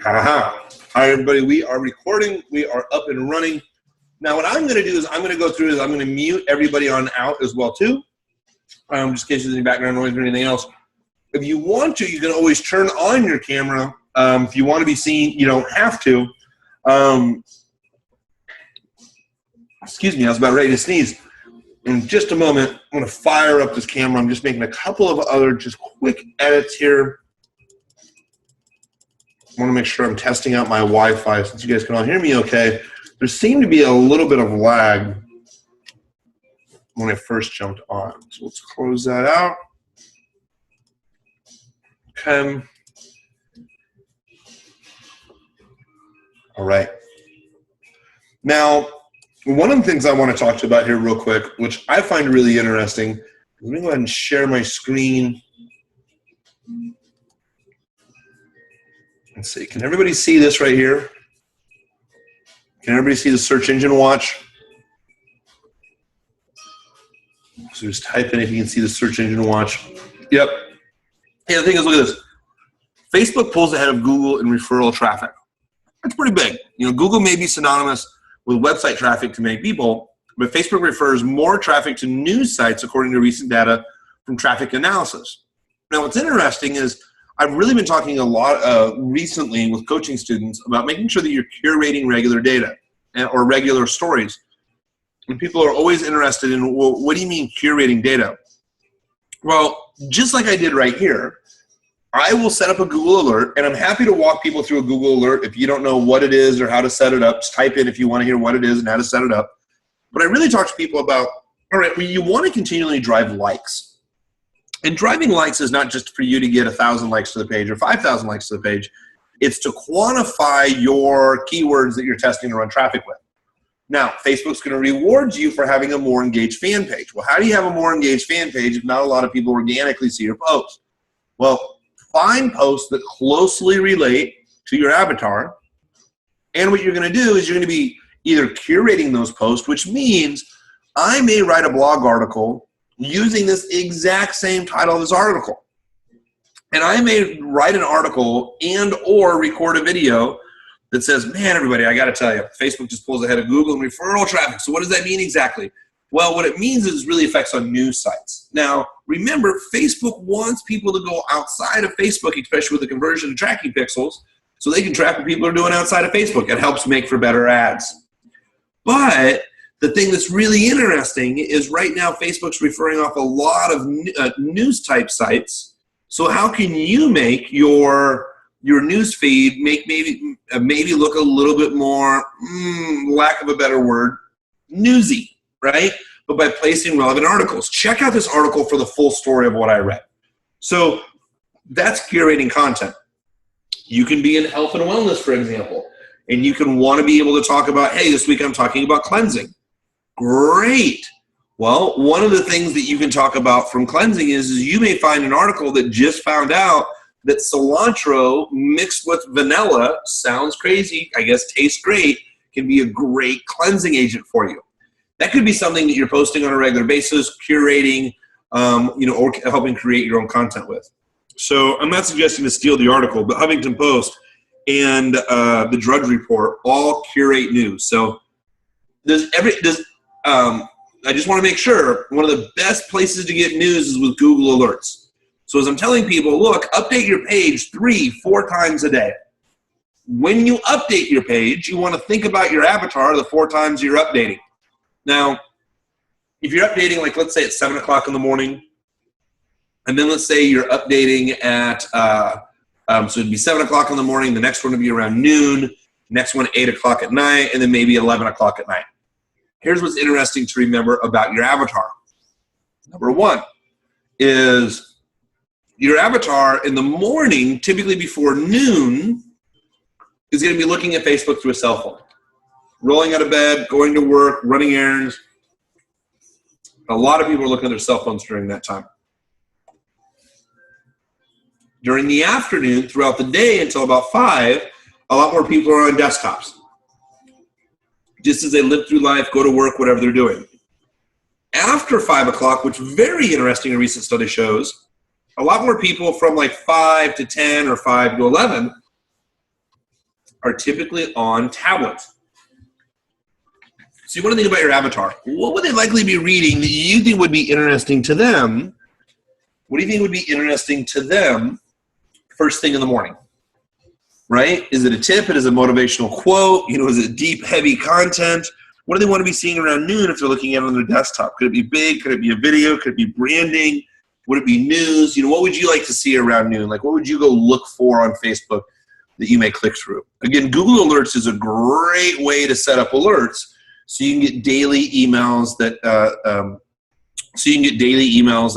Hi everybody, we are recording, we are up and running. Now what I'm gonna do is I'm gonna mute everybody on out as well too, just in case there's any background noise or anything else. If you want to, you can always turn on your camera. If you want to be seen, you don't have to. Excuse me, I was about ready to sneeze. In just a moment, I'm gonna fire up this camera. I'm just making a couple of other just quick edits here. I want to make sure I'm testing out my Wi-Fi since you guys can all hear me okay. There seemed to be a little bit of lag when I first jumped on. So let's close that out. Okay. All right. Now, one of the things I want to talk to you about here real quick, which I find really interesting, let me go ahead and share my screen. Let's see, can everybody see this right here? Can everybody see the search engine watch? So just type in if you can see the search engine watch. Yep. Hey, the thing is, look at this. Facebook pulls ahead of Google in referral traffic. That's pretty big. You know, Google may be synonymous with website traffic to many people, but Facebook refers more traffic to news sites according to recent data from traffic analysis. Now, what's interesting is I've really been talking a lot recently with coaching students about making sure that you're curating regular data or regular stories. And people are always interested in, well, what do you mean curating data? Well, just like I did right here, I will set up a Google alert, and I'm happy to walk people through a Google alert. If you don't know what it is or how to set it up, just type in if you want to hear what it is and how to set it up. But I really talk to people about, all right, well, you want to continually drive likes. And driving likes is not just for you to get 1,000 likes to the page or 5,000 likes to the page. It's to quantify your keywords that you're testing to run traffic with. Now, Facebook's going to reward you for having a more engaged fan page. Well, how do you have a more engaged fan page if not a lot of people organically see your posts? Well, find posts that closely relate to your avatar. And what you're going to do is you're going to be either curating those posts, which means I may write a blog article using this exact same title of this article. And I may write an article and or record a video that says, man, everybody, I got to tell you, Facebook just pulls ahead of Google in referral traffic. So what does that mean exactly? Well, what it means is it really affects on news sites. Now, remember, Facebook wants people to go outside of Facebook, especially with the conversion and tracking pixels, so they can track what people are doing outside of Facebook. It helps make for better ads. But the thing that's really interesting is right now Facebook's referring off a lot of news type sites. So how can you make your news feed maybe look a little bit more, lack of a better word, newsy, right? But by placing relevant articles. Check out this article for the full story of what I read. So that's curating content. You can be in health and wellness, for example, and you can want to be able to talk about, hey, this week I'm talking about cleansing. Great. Well, one of the things that you can talk about from cleansing is you may find an article that just found out that cilantro mixed with vanilla, sounds crazy, I guess tastes great, can be a great cleansing agent for you. That could be something that you're posting on a regular basis, curating, or helping create your own content with. So I'm not suggesting to steal the article, but Huffington Post and the Drudge Report all curate news. So I just want to make sure one of the best places to get news is with Google Alerts. So as I'm telling people, look, update your page 3-4 times a day. When you update your page, you want to think about your avatar the 4 times you're updating. Now, if you're updating, like let's say at 7 o'clock in the morning, and then let's say you're updating at, so it'd be 7 o'clock in the morning, the next one would be around noon, next one 8 o'clock at night, and then maybe 11 o'clock at night. Here's what's interesting to remember about your avatar. Number one is your avatar in the morning, typically before noon, is going to be looking at Facebook through a cell phone. Rolling out of bed, going to work, running errands. A lot of people are looking at their cell phones during that time. During the afternoon, throughout the day until about 5, a lot more people are on desktops. Just as they live through life, go to work, whatever they're doing. After 5 o'clock, which is very interesting, a recent study shows, a lot more people from like 5 to 10 or 5 to 11 are typically on tablets. So you want to think about your avatar. What would they likely be reading that you think would be interesting to them? What do you think would be interesting to them first thing in the morning? Right? Is it a tip? Is it a motivational quote? You know, is it deep, heavy content? What do they want to be seeing around noon if they're looking at it on their desktop? Could it be big? Could it be a video? Could it be branding? Would it be news? You know, what would you like to see around noon? Like, what would you go look for on Facebook that you may click through? Again, Google Alerts is a great way to set up alerts so you can get daily emails that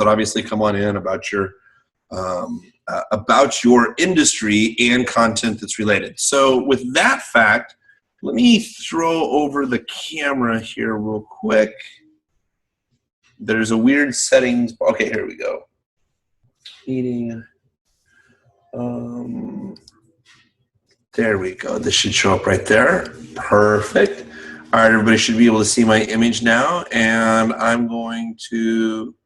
obviously come on in about your industry and content that's related. So with that fact, let me throw over the camera here real quick. There's a weird settings. Okay, here we go. Meeting. There we go. This should show up right there. Perfect. All right, everybody should be able to see my image now. And I'm going to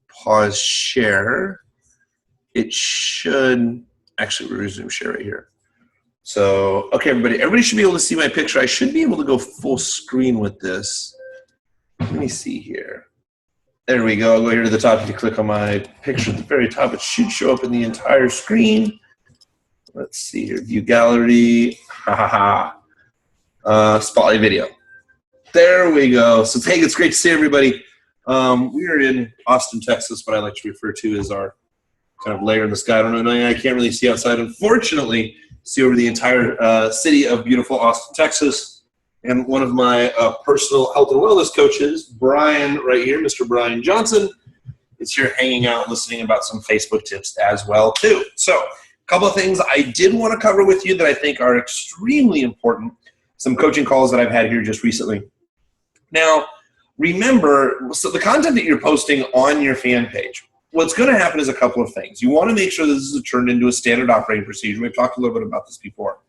pause share. It should actually resume share right here. So, okay, everybody should be able to see my picture. I should be able to go full screen with this. Let me see here. There we go. I'll go here to the top. If you click on my picture at the very top, it should show up in the entire screen. Let's see here. View gallery. Spotlight video. There we go. So, hey, it's great to see everybody. We are in Austin, Texas, what I like to refer to as our kind of layer in the sky. I don't know. I can't really see outside, unfortunately. See over the entire city of beautiful Austin, Texas. And one of my personal health and wellness coaches, Brian, right here, Mr. Brian Johnson, is here hanging out, listening about some Facebook tips as well, too. So a couple of things I did want to cover with you that I think are extremely important. Some coaching calls that I've had here just recently. Now, remember, so the content that you're posting on your fan page, what's going to happen is a couple of things. You want to make sure this is turned into a standard operating procedure. We've talked a little bit about this before.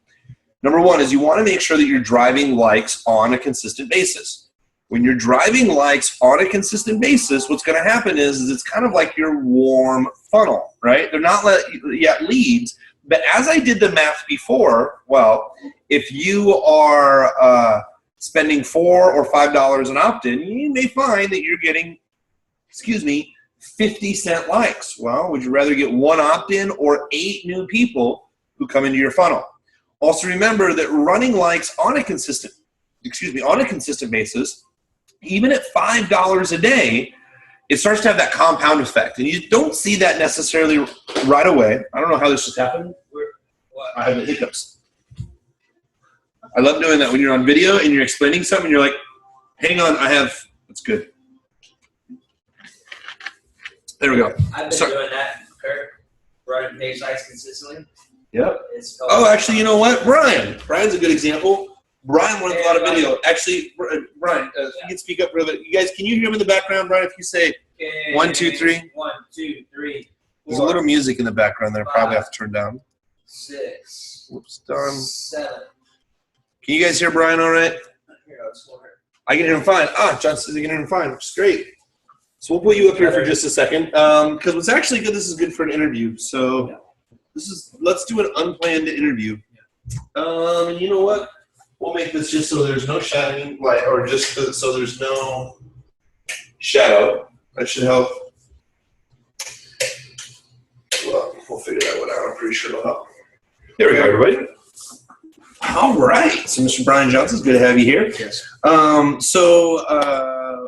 Number one is you want to make sure that you're driving likes on a consistent basis. When you're driving likes on a consistent basis, what's going to happen is it's kind of like your warm funnel, right? They're not yet leads, but as I did the math before, well, if you are spending $4 or $5 an opt-in, you may find that you're getting, 50-cent likes. Well, would you rather get one opt-in or 8 new people who come into your funnel? Also remember that running likes on a consistent basis, even at $5 a day, it starts to have that compound effect. And you don't see that necessarily right away. I don't know how this just happened. I have the hiccups. I love doing that when you're on video and you're explaining something, you're like, hang on, it's good. There we go. I've been doing that, Kurt. Running page likes consistently. Yep. Oh, actually, you know what? Brian's a good example. Brian runs a lot of video. Actually, Brian, if you can speak up real bit. You guys, can you hear him in the background, Brian, if you say 1, 2, 3? 1, 2, 3. There's a little music in the background that I probably have to turn down. 6. Whoops, done. 7. Can you guys hear Brian all right? I can hear him fine. John says he can hear him fine, which is great. So we'll put you up here for just a second, because what's actually good, this is good for an interview. So let's do an unplanned interview. And you know what? We'll make this just so there's no shadowing light, or just so there's no shadow. That should help. Well, we'll figure that one out. I'm pretty sure it'll help. There we go, everybody. All right. So, Mr. Brian Johnson, it's good to have you here. Yes.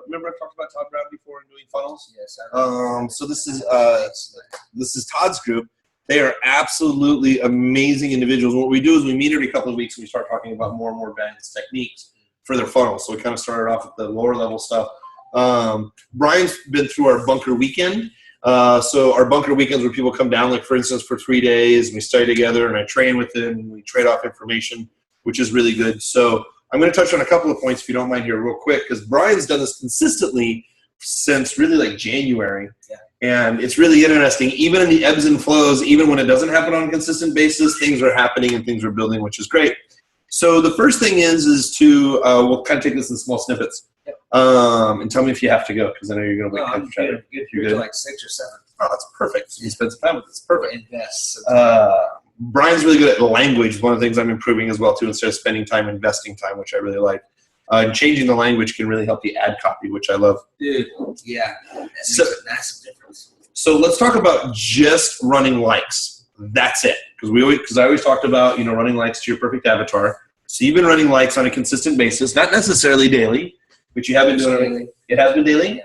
Remember I talked about Todd Brown before in doing funnels? Yes. So this is Todd's group. They are absolutely amazing individuals. What we do is we meet every couple of weeks and we start talking about more and more advanced techniques for their funnels. So we kind of started off with the lower level stuff. Brian's been through our bunker weekend. So our bunker weekends where people come down, like for instance, for 3 days, and we study together and I train with them and we trade off information, which is really good. So I'm going to touch on a couple of points, if you don't mind, here real quick, because Brian's done this consistently since really like January. Yeah. And it's really interesting, even in the ebbs and flows, even when it doesn't happen on a consistent basis, things are happening and things are building, which is great. So the first thing is to, we'll kind of take this in small snippets. Yep. And tell me if you have to go, because I know you're going to wait. I'm good. You're good. Like 6 or 7. Oh, that's perfect. So you spend some time with it. It's perfect. Invest. Brian's really good at language. One of the things I'm improving as well too, instead of spending time investing time, which I really like. Changing the language can really help the ad copy, which I love. Dude, yeah, that makes a massive difference. So let's talk about just running likes. That's it, because I always talked about running likes to your perfect avatar. So you've been running likes on a consistent basis, not necessarily daily, but you have been doing it. It has been daily. Yeah.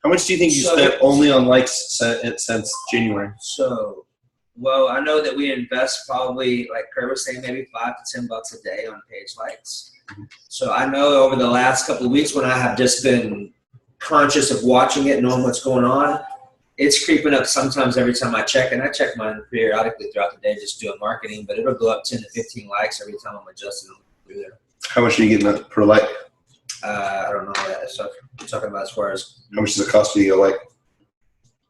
How much do you think you spent only on likes since January? So, well, I know that we invest probably, like Kurt was saying, maybe $5 to $10 a day on page likes. So I know over the last couple of weeks when I have just been conscious of watching it, knowing what's going on, it's creeping up sometimes every time I check, and I check mine periodically throughout the day just doing marketing, but it'll go up 10 to 15 likes every time I'm adjusting them through there. How much are you getting per like? I don't know that stuff you're talking about as far as. How much does it cost you to get a like?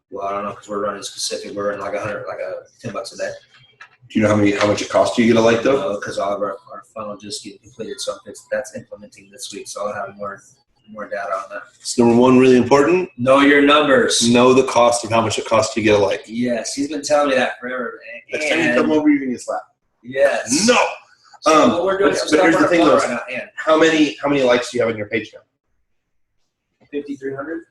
Well, I don't know because we're running specific. We're running like $10 a day. Do you know how much it costs you to get a like though? No, because all of our funnel just getting completed, so that's implementing this week. So I'll have more data on that. So number one, really important. Know your numbers. Know the cost of how much it costs to get a like. Yes, he's been telling me that forever. Next time you come over, you're gonna get slapped. Yes. No. So we're doing some stuff on our funnel right now. And how many likes do you have on your page now? 5,300.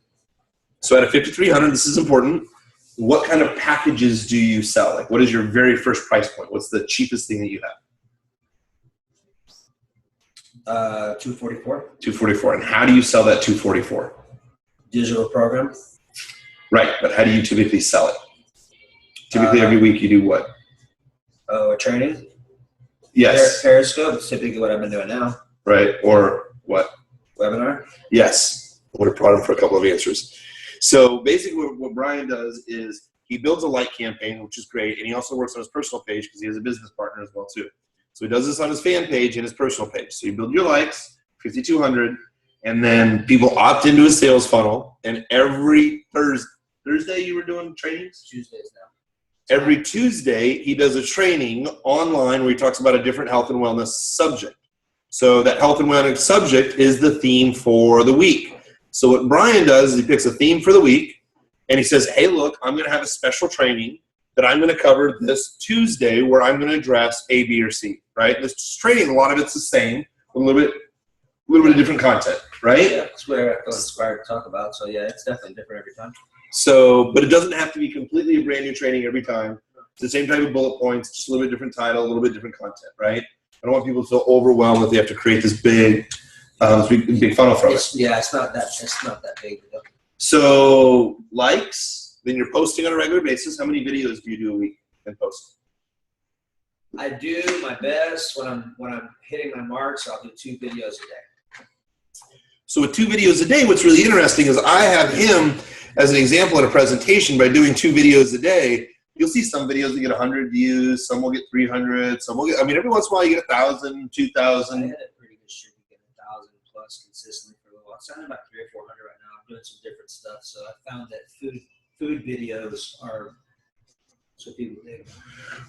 So at a 5,300, this is important. What kind of packages do you sell? Like, what is your very first price point? What's the cheapest thing that you have? $244. $244. And how do you sell that $244? Digital program. Right, but how do you typically sell it? Typically, every week you do what? A training. Yes. Periscope is typically what I've been doing now. Right, or what? Webinar. Yes. I would have brought him for a couple of answers. So basically what Brian does is he builds a like campaign, which is great, and he also works on his personal page because he has a business partner as well too. So he does this on his fan page and his personal page. So you build your likes, 5,200, and then people opt into his sales funnel, and every Thursday you were doing trainings? Tuesdays now. Every Tuesday he does a training online where he talks about a different health and wellness subject. So that health and wellness subject is the theme for the week. So what Brian does is he picks a theme for the week, and he says, hey, look, I'm going to have a special training that I'm going to cover this Tuesday where I'm going to address A, B, or C, right? This training, a lot of it's the same, a little bit of different content, right? Yeah, that's where I feel inspired to talk about. So, yeah, it's definitely different every time. So, but it doesn't have to be completely a brand new training every time. It's the same type of bullet points, just a little bit different title, a little bit different content, right? I don't want people to feel overwhelmed that they have to create this big funnel from it. Yeah, it's not that big. So likes, then you're posting on a regular basis. How many videos do you do a week and post? I do my best when I'm hitting my marks. I'll do 2 videos a day. So with 2 videos a day, what's really interesting is I have him as an example in a presentation. By doing 2 videos a day, you'll see some videos that get 100 views, some will get 300, some will get, every once in a while you get 1,000, 2,000. I had a pretty good streak of getting 1,000 plus consistently for a little while. It's down about 300 or 400 right now. I'm doing some different stuff, so I found that food videos are what people do.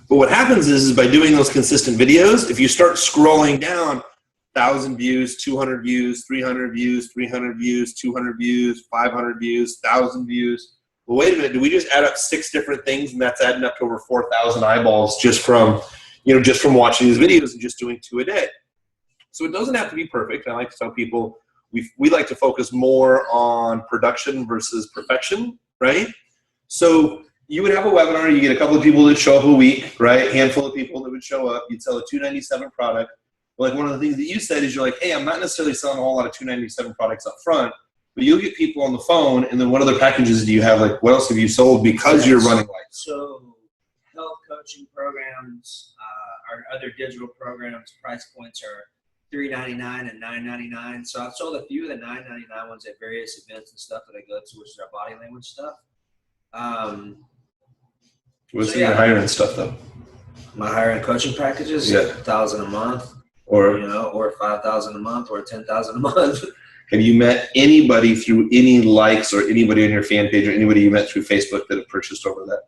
But what happens is by doing those consistent videos, if you start scrolling down, 1,000 views, 200 views, 300 views, 300 views, 200 views, 500 views, 1,000 views. Well, wait a minute. Did we just add up 6 different things, and that's adding up to over 4,000 eyeballs just from watching these videos and just doing 2 a day? So it doesn't have to be perfect. I like to tell people we like to focus more on production versus perfection, right? So you would have a webinar. You get a couple of people that show up a week, right? Handful of people that would show up. You'd sell a $297 product. Like one of the things that you said is you're like, hey, I'm not necessarily selling a whole lot of $297 products up front, but you'll get people on the phone, and then what other packages do you have? Like, what else have you sold because you're running likes? So health coaching programs, our other digital programs, price points are $399 and $999. So I've sold a few of the $999 ones at various events and stuff that I go to, which is our body language stuff. What's your hiring stuff though? My hiring coaching packages, yeah, $1,000 a month, or or $5,000 a month, or $10,000 a month. Have you met anybody through any likes, or anybody on your fan page, or anybody you met through Facebook that have purchased over that,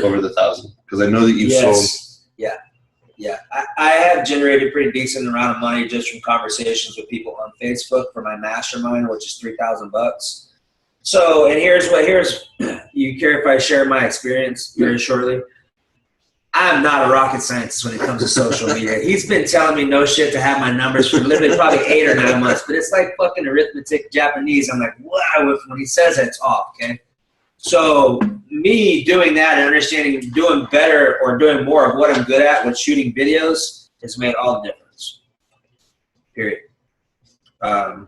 over the 1,000? Because I know that you've sold. Yeah. I have generated pretty decent amount of money just from conversations with people on Facebook for my mastermind, which is $3,000. So, and here's you care if I share my experience very shortly? I'm not a rocket scientist when it comes to social media. He's been telling me no shit to have my numbers for literally probably 8 or 9 months, but it's like fucking arithmetic Japanese. I'm like, wow, when he says it, it's off, okay? So me doing that and understanding doing better or doing more of what I'm good at with shooting videos has made all the difference, period. Yeah.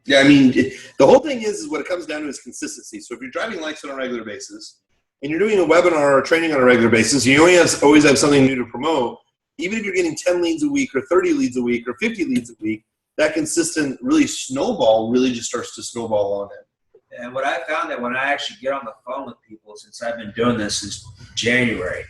Yeah, I mean, the whole thing is what it comes down to is consistency. So if you're driving likes on a regular basis and you're doing a webinar or training on a regular basis, you always have something new to promote. Even if you're getting 10 leads a week or 30 leads a week or 50 leads a week, that consistent really snowball really just starts to snowball on it. And what I found that when I actually get on the phone with people, since I've been doing this since January,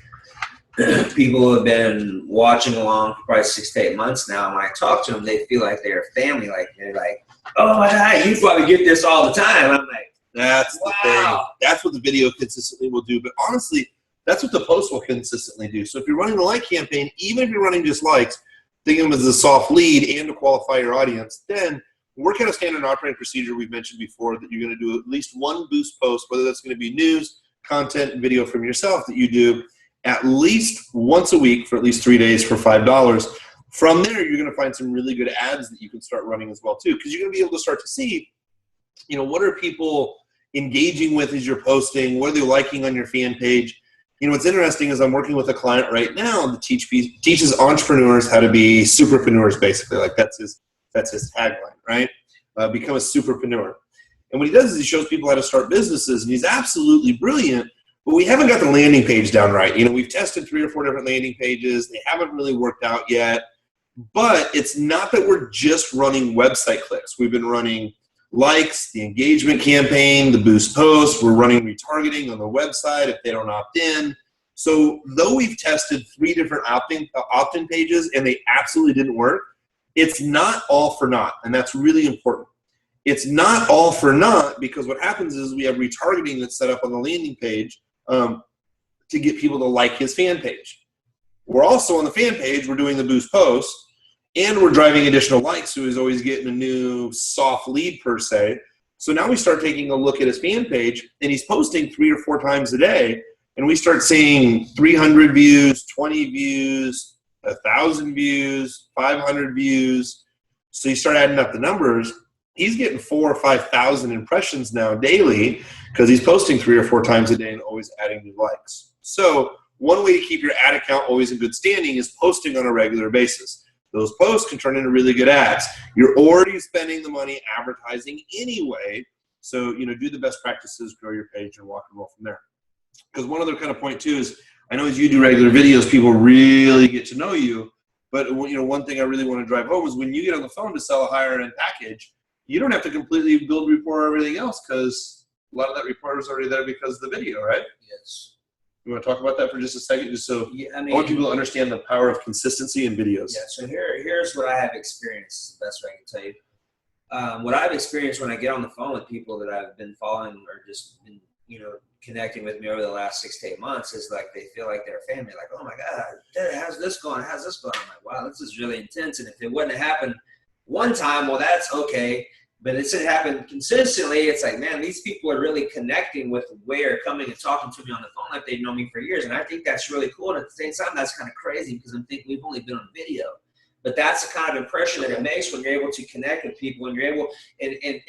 people have been watching along for probably 6 to 8 months now. And when I talk to them, they feel like they're family. Like they're like, oh my God, you probably get this all the time. I'm like, that's wow. The thing. That's what the video consistently will do. But honestly, that's what the post will consistently do. So if you're running the like campaign, even if you're running just likes, think of them as a soft lead and to qualify your audience, then work out a standard operating procedure we've mentioned before that you're going to do at least one boost post, whether that's going to be news, content, and video from yourself that you do at least once a week for at least 3 days for $5. From there, you're going to find some really good ads that you can start running as well too, because you're going to be able to start to see, you know, what are people engaging with as you're posting, what are they liking on your fan page. You know, what's interesting is I'm working with a client right now that teaches entrepreneurs how to be superpreneurs, basically. Like that's his tagline, right? Become a superpreneur. And what he does is he shows people how to start businesses, and he's absolutely brilliant, but we haven't got the landing page down right. You know, we've tested 3 or 4 different landing pages. They haven't really worked out yet, but it's not that we're just running website clicks. We've been running likes, the engagement campaign, the boost post. We're running retargeting on the website if they don't opt in. So though we've tested 3 different opt-in pages and they absolutely didn't work, it's not all for naught, and that's really important. It's not all for naught because what happens is we have retargeting that's set up on the landing page to get people to like his fan page. We're also on the fan page, we're doing the boost post, and we're driving additional likes, so he's always getting a new soft lead per se. So now we start taking a look at his fan page, and he's posting 3 or 4 times a day, and we start seeing 300 views, 20 views, 1,000 views, 500 views. So you start adding up the numbers. He's getting 4,000 or 5,000 impressions now daily because he's posting 3 or 4 times a day and always adding new likes. So one way to keep your ad account always in good standing is posting on a regular basis. Those posts can turn into really good ads. You're already spending the money advertising anyway. So, you know, do the best practices, grow your page, and walk and roll from there. Because one other kind of point too is, I know as you do regular videos, people really get to know you. But, you know, one thing I really want to drive home is when you get on the phone to sell a higher end package, you don't have to completely build rapport or everything else because a lot of that rapport is already there because of the video, right? Yes. You want to talk about that for just a second? Just so yeah, I want people to understand the power of consistency in videos. Yeah, so here's what I have experienced, is the best way I can tell you. What I've experienced when I get on the phone with people that I've been following or just been, you know, connecting with me over the last 6 to 8 months is like they feel like they're family. Like, oh my God, how's this going? How's this going? I'm like, wow, this is really intense. And if it wouldn't have happened one time, well, that's okay. But it's happened consistently. It's like, man, these people are really connecting with the way they're coming and talking to me on the phone like they've known me for years. And I think that's really cool. And at the same time, that's kind of crazy because I'm thinking we've only been on video. But that's the kind of impression that it makes when you're able to connect with people and you're able,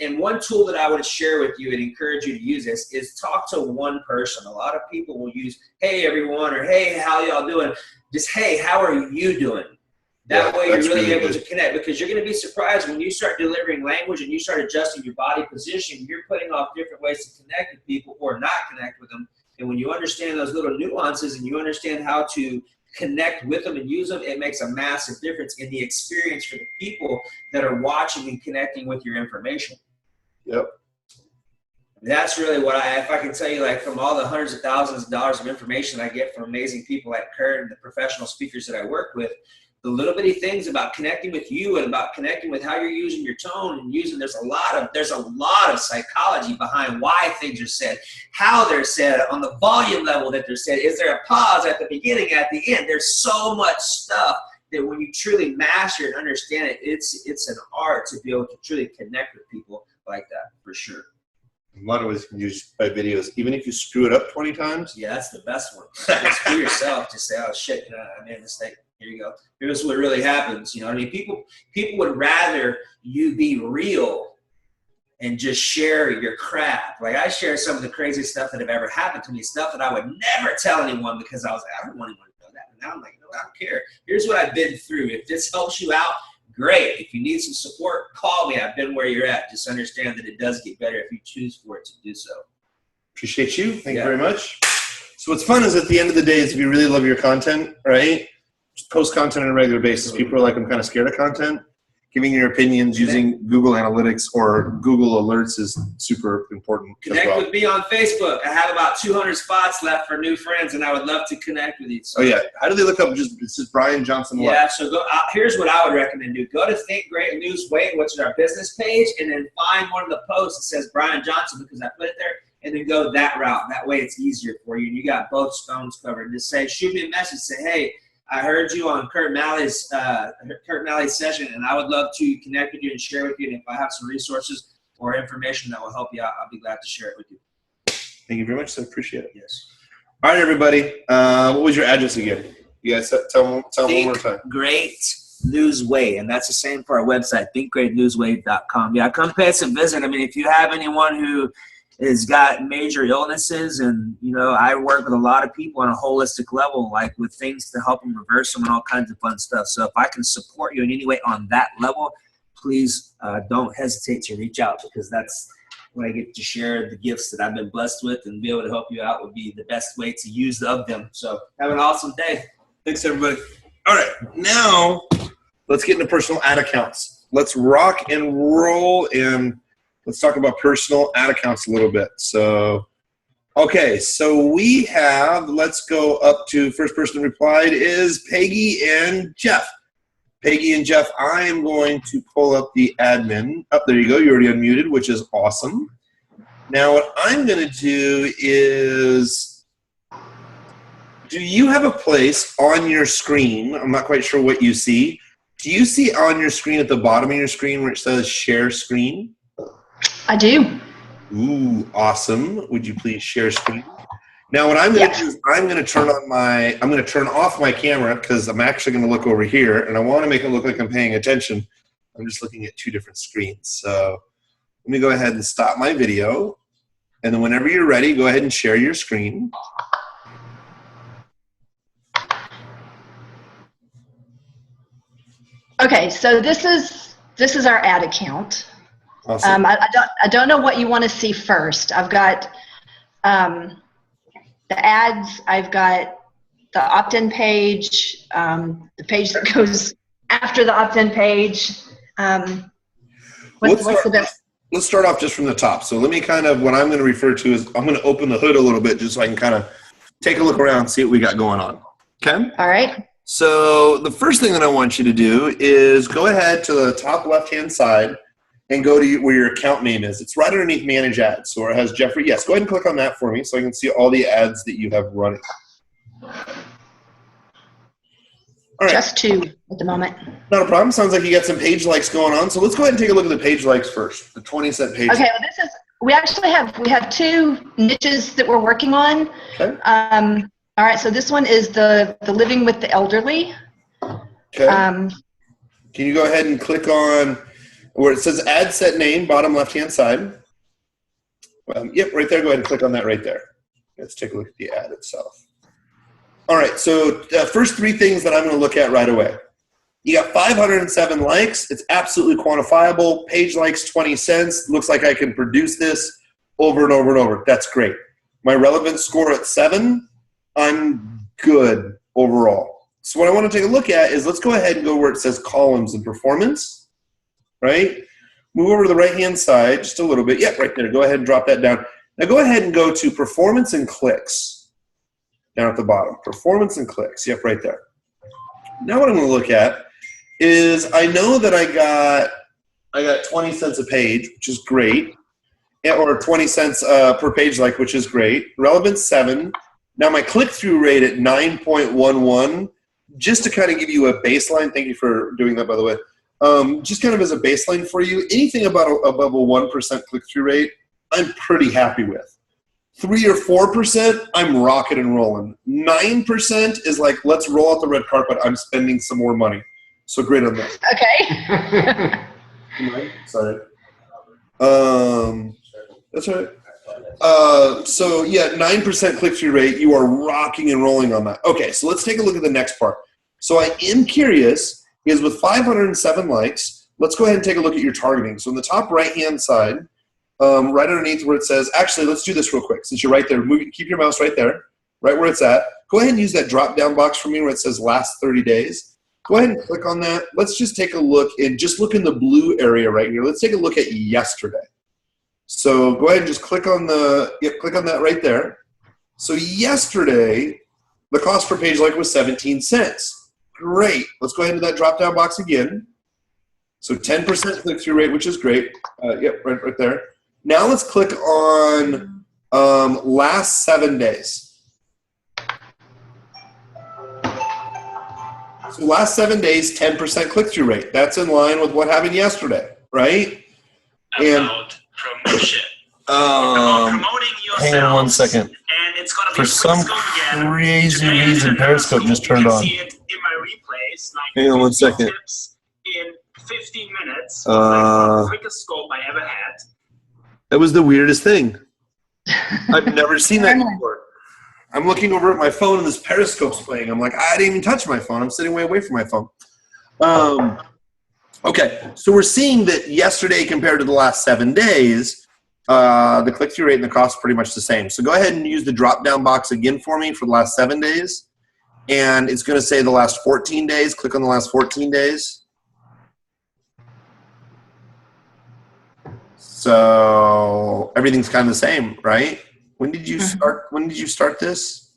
and one tool that I would share with you and encourage you to use this is talk to one person. A lot of people will use, hey, everyone, or hey, how y'all doing? Just, hey, how are you doing? That way you're really able to connect, because you're going to be surprised when you start delivering language and you start adjusting your body position, you're putting off different ways to connect with people or not connect with them. And when you understand those little nuances and you understand how to connect with them and use them, it makes a massive difference in the experience for the people that are watching and connecting with your information. Yep. That's really what if I can tell you, like from all the hundreds of thousands of dollars of information I get from amazing people like Kurt and the professional speakers that I work with, the little bitty things about connecting with you and about connecting with how you're using your tone and using, there's a lot of psychology behind why things are said, how they're said, on the volume level that they're said. Is there a pause at the beginning, at the end? There's so much stuff that when you truly master and understand it, it's an art to be able to truly connect with people like that, for sure. A lot of ways you can use by videos. Even if you screw it up 20 times. Yeah, that's the best one. Just do yourself. Just say, "Oh shit, you know, I made a mistake. Here you go. Here's what really happens." You know what I mean? People would rather you be real and just share your crap. Like I share some of the craziest stuff that have ever happened to me, stuff that I would never tell anyone because I was like, I don't want anyone to know that. And now I'm like, no, I don't care. Here's what I've been through. If this helps you out, great. If you need some support, call me. I've been where you're at. Just understand that it does get better if you choose for it to do so. Appreciate you. Thank you very much. So what's fun is at the end of the day is if you really love your content, right? Just post content on a regular basis. People are like, I'm kind of scared of content. Giving your opinions using Google Analytics or Google Alerts is super important. Connect with me on Facebook. I have about 200 spots left for new friends, and I would love to connect with you. So, oh, yeah. How do they look up? It's just Brian Johnson. Yeah, so go. Here's what I would recommend do. Go to Think Great Lose Weight, which is our business page, and then find one of the posts that says Brian Johnson because I put it there, and then go that route. That way it's easier for you, and you got both phones covered. Just say, shoot me a message. Say, hey, I heard you on Kurt Malley's session, and I would love to connect with you and share with you. And if I have some resources or information that will help you out, I'll be glad to share it with you. Thank you very much. I appreciate it. Yes. All right, everybody. What was your address again? You guys tell them one more time. Great Lose Weight, and that's the same for our website, thinkgreatloseweight.com. Yeah, come pay us a visit. I mean, if you have anyone who has got major illnesses, and you know, I work with a lot of people on a holistic level, like with things to help them reverse them and all kinds of fun stuff. So if I can support you in any way on that level, please don't hesitate to reach out, because that's when I get to share the gifts that I've been blessed with, and be able to help you out would be the best way to use of them. So have an awesome day. Thanks, everybody. All right, now let's get into personal ad accounts. Let's rock and roll, and let's talk about personal ad accounts a little bit. So, okay, so we have, let's go up to first person replied is Peggy and Jeff. Peggy and Jeff, I am going to pull up the admin. Oh, there you go. You already unmuted, which is awesome. Now what I'm going to do is, do you have a place on your screen? I'm not quite sure what you see. Do you see on your screen at the bottom of your screen where it says share screen? I do. Ooh, awesome. Would you please share screen? Now what I'm going to do is I'm going to turn off my camera, because I'm actually going to look over here, and I want to make it look like I'm paying attention. I'm just looking at two different screens. So let me go ahead and stop my video, and then whenever you're ready, go ahead and share your screen. Okay, so this is our ad account. Awesome. I don't know what you want to see first. I've got the ads. I've got the opt-in page, the page that goes after the opt-in page. What's the best? Let's start off just from the top. So let me kind of, what I'm going to refer to is, I'm going to open the hood a little bit just so I can kind of take a look around, see what we got going on. Okay? All right. So the first thing that I want you to do is go ahead to the top left-hand side and go to where your account name is. It's right underneath Manage Ads. So it has Jeffrey. Yes, go ahead and click on that for me so I can see all the ads that you have running. All right. Just 2 at the moment. Not a problem. Sounds like you got some page likes going on. So let's go ahead and take a look at the page likes first. The 20-cent page. Okay, well we have 2 niches that we're working on. Okay. All right, so this one is the living with the elderly. Okay. Can you go ahead and click on where it says ad set name, bottom left-hand side? Yep, right there. Go ahead and click on that right there. Let's take a look at the ad itself. All right, so first 3 things that I'm going to look at right away. You got 507 likes. It's absolutely quantifiable. Page likes 20 cents. Looks like I can produce this over and over and over. That's great. My relevance score at 7. I'm good overall. So what I want to take a look at is, let's go ahead and go where it says columns and performance, right? Move over to the right-hand side just a little bit. Yep, right there. Go ahead and drop that down. Now go ahead and go to performance and clicks down at the bottom. Performance and clicks. Yep, right there. Now what I'm going to look at is, I know that I got 20 cents a page, which is great, or 20 cents per page like, which is great. Relevance 7. Now my click-through rate at 9.11, just to kind of give you a baseline, thank you for doing that, by the way, just kind of as a baseline for you, anything above a 1% click-through rate I'm pretty happy with. 3 or 4%, I'm rocking and rolling. 9% is like, let's roll out the red carpet. I'm spending some more money. So great on that. Okay. Sorry. That's right. So yeah, 9% click-through rate. You are rocking and rolling on that. Okay, so let's take a look at the next part. So I am curious, because with 507 likes, let's go ahead and take a look at your targeting. So on the top right-hand side, right underneath where it says, actually, let's do this real quick. Since you're right there, keep your mouse right there, right where it's at. Go ahead and use that drop-down box for me where it says last 30 days. Go ahead and click on that. Let's just take a look and just look in the blue area right here. Let's take a look at yesterday. So go ahead and just click on click on that right there. So yesterday, the cost per page like was 17 cents. Great. Let's go ahead to that drop-down box again. So 10% click-through rate, which is great. Yep, right there. Now let's click on last 7 days. So last 7 days, 10% click-through rate. That's in line with what happened yesterday, right? About promotion. Promoting yourself. Hang on 1 second. And it's gonna be For some crazy reason, Periscope just turned on. See it in my replays, like Hang on 1 second. tips in 15 minutes. Like the quickest scope I ever had. That was the weirdest thing. I've never seen that before. I'm looking over at my phone and this Periscope's playing. I'm like, I didn't even touch my phone. I'm sitting way away from my phone. Okay, so we're seeing that yesterday compared to the last 7 days, the click-through rate and the cost is pretty much the same. So go ahead and use the drop-down box again for me for the last 7 days. And it's going to say the last 14 days. Click on the last 14 days. So everything's kind of the same, right? When did you start? When did you start this?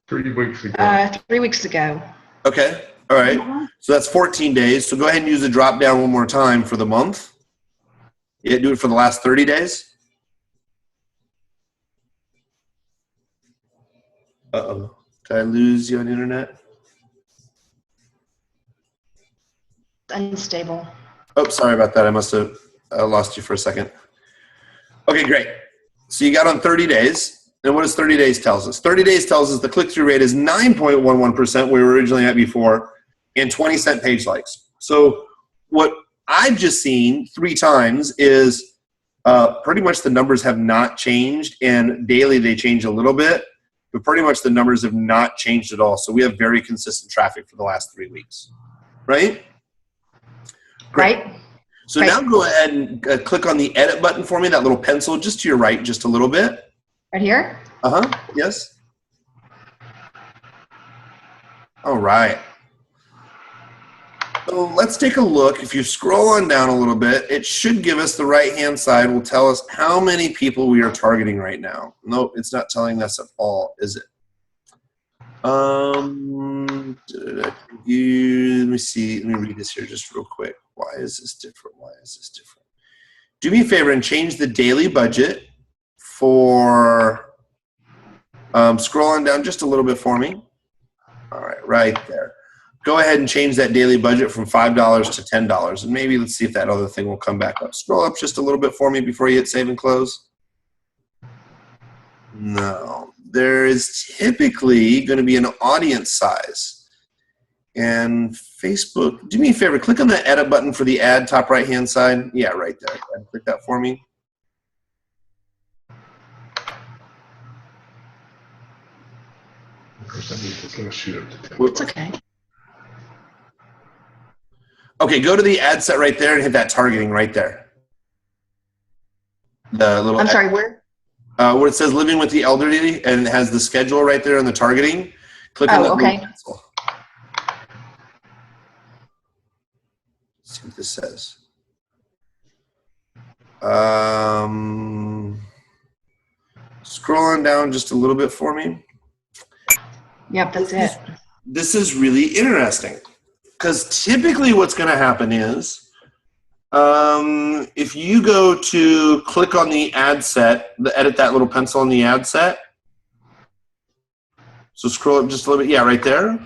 3 weeks ago. 3 weeks ago. Okay. All right. So that's 14 days. So go ahead and use the drop down one more time for the month. Yeah, do it for the last 30 days. Uh-oh. Did I lose you on the internet? Unstable. Oh, sorry about that. I must have lost you for a second. Okay, great. So you got on 30 days. And what does 30 days tells us? 30 days tells us the click-through rate is 9.11%, we were originally at before, and 20-cent page likes. So what I've just seen 3 times is pretty much the numbers have not changed, and daily they change a little bit, but pretty much the numbers have not changed at all. So we have very consistent traffic for the last 3 weeks, right? Great. Right. So now go ahead and click on the edit button for me, that little pencil just to your right, just a little bit. Right here? Uh-huh, yes. All right. So let's take a look. If you scroll on down a little bit, it should give us the right-hand side, will tell us how many people we are targeting right now. Nope, it's not telling us at all, is it? Let me see, let me read this here just real quick. Why is this different? Why is this different? Do me a favor and change the daily budget for, scroll on down just a little bit for me. All right, right there. Go ahead and change that daily budget from $5 to $10. And maybe let's see if that other thing will come back up. Scroll up just a little bit for me before you hit save and close. No, there is typically going to be an audience size. And Facebook, do me a favor, click on the edit button for the ad top right-hand side. Yeah, right there. Go ahead and click that for me. It's okay. Okay, go to the ad set right there and hit that targeting right there. The little. I'm sorry, where? Where it says living with the elderly and it has the schedule right there and the targeting. Click on that little pencil. Let's see what this says. Scrolling down just a little bit for me. Yep, that's it. This is really interesting because typically what's going to happen is if you go to click on the ad set, edit that little pencil on the ad set. So scroll up just a little bit. Yeah, right there.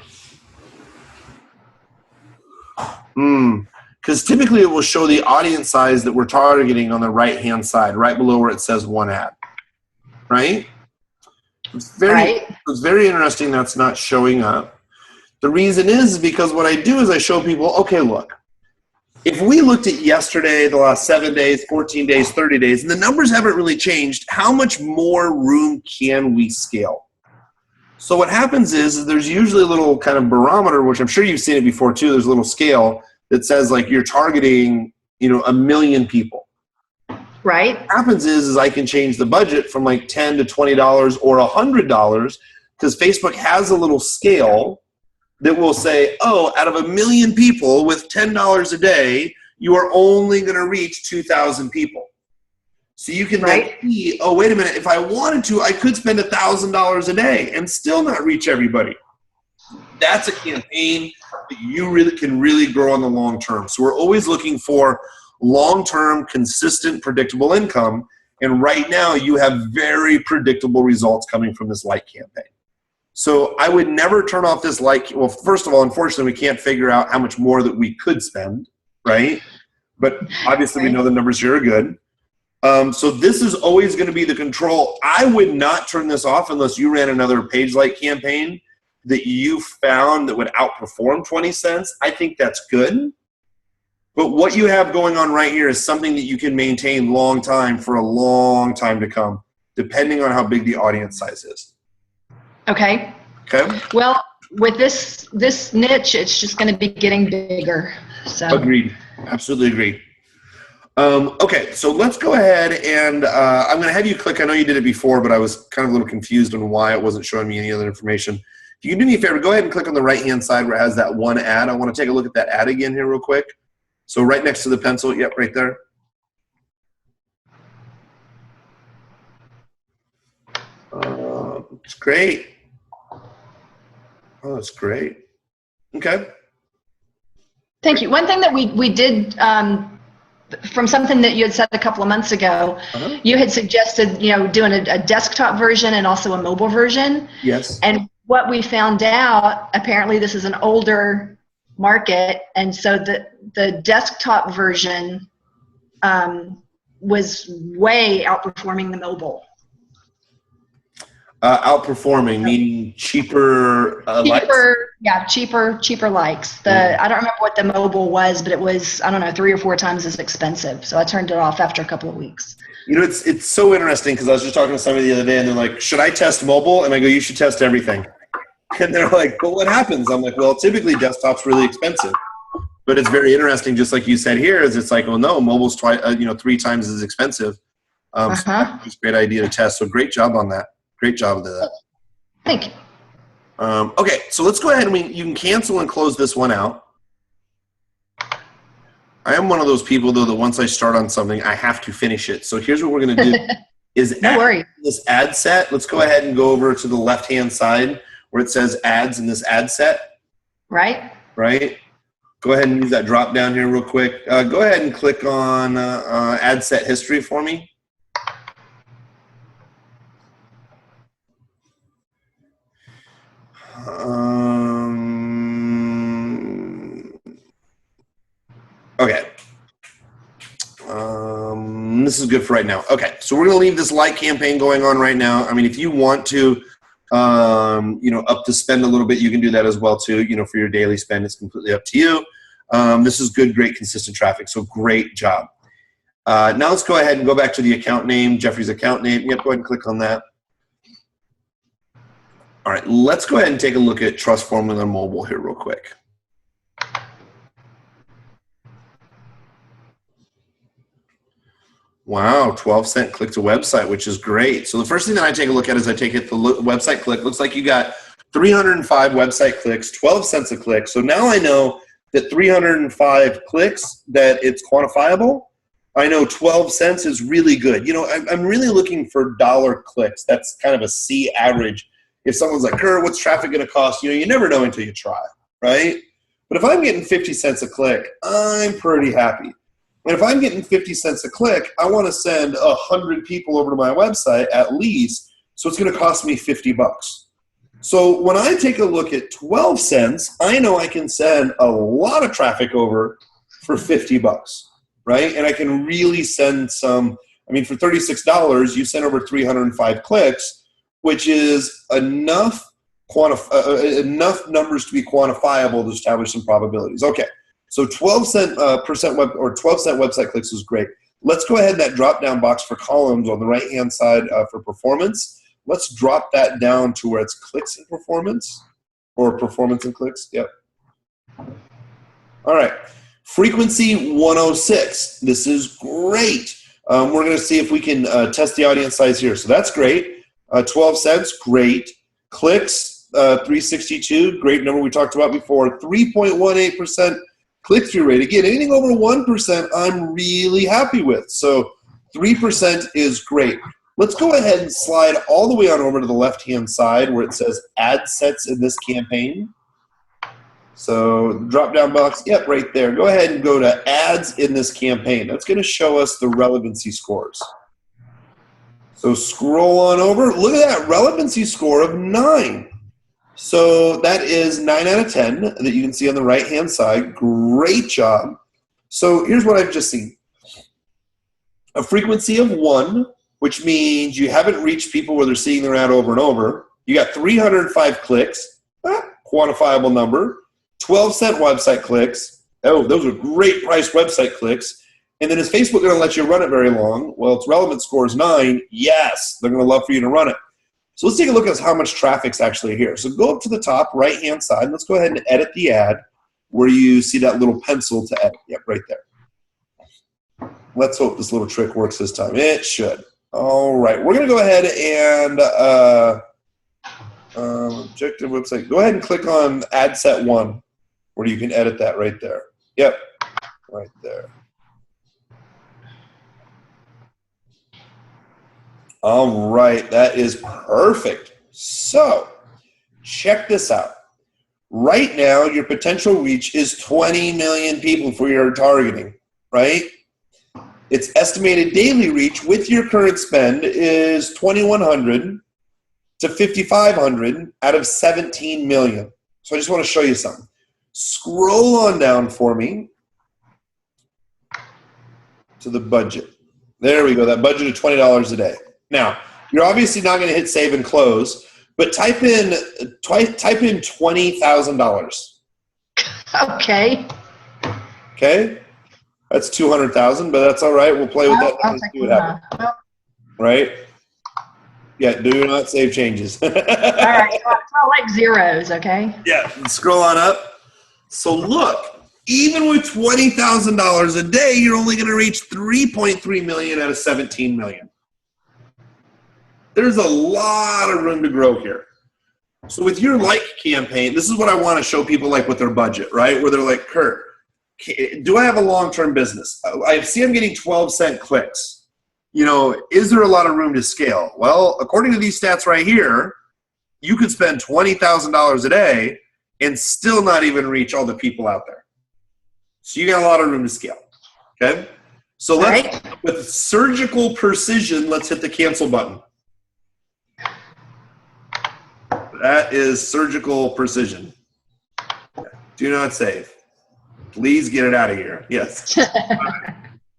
Because typically it will show the audience size that we're targeting on the right-hand side, right below where it says one ad, right? It's very interesting that's not showing up. The reason is because what I do is I show people, okay, look, if we looked at yesterday, the last 7 days, 14 days, 30 days, and the numbers haven't really changed, how much more room can we scale? So what happens is there's usually a little kind of barometer, which I'm sure you've seen it before too. There's a little scale that says like you're targeting, 1 million people. Right. What happens is I can change the budget from like $10 to $20 or $100 because Facebook has a little scale that will say, oh, out of 1 million people with $10 a day, you are only going to reach 2,000 people. So you can then see, oh, wait a minute, if I wanted to, I could spend $1,000 a day and still not reach everybody. That's a campaign that you can really grow on the long term. So we're always looking for long-term, consistent, predictable income. And right now you have very predictable results coming from this like campaign. So I would never turn off this like. Well, first of all, unfortunately, we can't figure out how much more that we could spend, right? But obviously we know the numbers here are good. So this is always going to be the control. I would not turn this off unless you ran another page like campaign that you found that would outperform 20 cents. I think that's good. But what you have going on right here is something that you can maintain long time for a long time to come, depending on how big the audience size is. Okay. Okay. Well, with this niche, it's just going to be getting bigger. So. Agreed. Absolutely agreed. Okay, so let's go ahead and I'm going to have you click. I know you did it before, but I was kind of a little confused on why it wasn't showing me any other information. If you can do me a favor, go ahead and click on the right-hand side where it has that one ad. I want to take a look at that ad again here real quick. So right next to the pencil, yep, right there. It's great. Oh, it's great. Okay. Thank you. One thing that we did from something that you had said a couple of months ago, you had suggested, doing a desktop version and also a mobile version. Yes. And what we found out, apparently this is an older market, and so the desktop version was way outperforming the mobile. Outperforming, meaning cheaper likes? Yeah, cheaper likes. I don't remember what the mobile was, but it was, I don't know, 3 or 4 times as expensive. So I turned it off after a couple of weeks. It's so interesting because I was just talking to somebody the other day and they're like, should I test mobile? And I go, you should test everything. And they're like, well, what happens? I'm like, well, typically desktop's really expensive. But it's very interesting, just like you said here, is it's like, well, no, mobile's 3 times as expensive. So it's a great idea to test. So great job on that. Great job with that. Thank you. Okay, so let's go ahead and you can cancel and close this one out. I am one of those people, though, that once I start on something, I have to finish it. So here's what we're going to do is this ad set. Let's go ahead and go over to the left-hand side where it says ads in this ad set. Right. Go ahead and use that drop down here real quick. Go ahead and click on ad set history for me. Okay. This is good for right now. Okay, so we're going to leave this like campaign going on right now. I mean, if you want to, up to spend a little bit, you can do that as well too. For your daily spend, it's completely up to you. This is good, great, consistent traffic. So great job. Now let's go ahead and go back to the account name, Jeffrey's account name. Yep, go ahead and click on that. All right, let's go ahead and take a look at Trust Formula Mobile here real quick. Wow, 12-cent click to website, which is great. So the first thing that I take a look at is I take it the website click. Looks like you got 305 website clicks, 12 cents a click. So now I know that 305 clicks, that it's quantifiable. I know 12 cents is really good. I'm really looking for dollar clicks. That's kind of a C average. If someone's like, what's traffic going to cost? You never know until you try, right? But if I'm getting 50 cents a click, I'm pretty happy. And if I'm getting 50 cents a click, I want to send 100 people over to my website at least, so it's going to cost me 50 bucks. So when I take a look at 12 cents, I know I can send a lot of traffic over for 50 bucks, right? And I can really send some, I mean, for $36, you send over 305 clicks, which is enough enough numbers to be quantifiable to establish some probabilities. Okay, so 12% website clicks is great. Let's go ahead in that drop-down box for columns on the right-hand side for performance. Let's drop that down to where it's clicks and performance, or performance and clicks. Yep. All right, frequency 106. This is great. We're going to see if we can test the audience size here. So that's great. 12 cents, great. Clicks, 362, great number we talked about before. 3.18% click-through rate. Again, anything over 1%, I'm really happy with. So 3% is great. Let's go ahead and slide all the way on over to the left-hand side where it says ad sets in this campaign. So drop-down box, yep, right there. Go ahead and go to ads in this campaign. That's going to show us the relevancy scores. So scroll on over. Look at that relevancy score of 9. So that is 9 out of 10 that you can see on the right-hand side. Great job. So here's what I've just seen. A frequency of 1, which means you haven't reached people where they're seeing their ad over and over. You got 305 clicks, quantifiable number. 12-cent website clicks. Oh, those are great price website clicks. And then is Facebook going to let you run it very long? Well, its relevant score is 9. Yes, they're going to love for you to run it. So let's take a look at how much traffic's actually here. So go up to the top right-hand side. Let's go ahead and edit the ad where you see that little pencil to edit. Yep, right there. Let's hope this little trick works this time. It should. All right, we're going to go ahead and objective website. Go ahead and click on ad set 1 where you can edit that right there. Yep, right there. All right, that is perfect. So check this out. Right now, your potential reach is 20 million people for your targeting, right? Its estimated daily reach with your current spend is 2,100 to 5,500 out of 17 million. So I just want to show you something. Scroll on down for me to the budget. There we go, that budget of $20 a day. Now, you're obviously not going to hit save and close, but type in $20,000. Okay. Okay? That's 200,000, but that's all right. We'll play with that and see what happens. Right? Yeah, do not save changes. All right. It's all like zeros, okay? Yeah, scroll on up. So look, even with $20,000 a day, you're only going to reach 3.3 million out of 17 million. There's a lot of room to grow here. So with your like campaign, this is what I want to show people like with their budget, right? Where they're like, Kurt, do I have a long-term business? I see I'm getting 12-cent clicks. You know, is there a lot of room to scale? Well, according to these stats right here, you could spend $20,000 a day and still not even reach all the people out there. So you got a lot of room to scale, okay? So let's, with surgical precision, let's hit the cancel button. That is surgical precision. Do not save. Please get it out of here. Yes.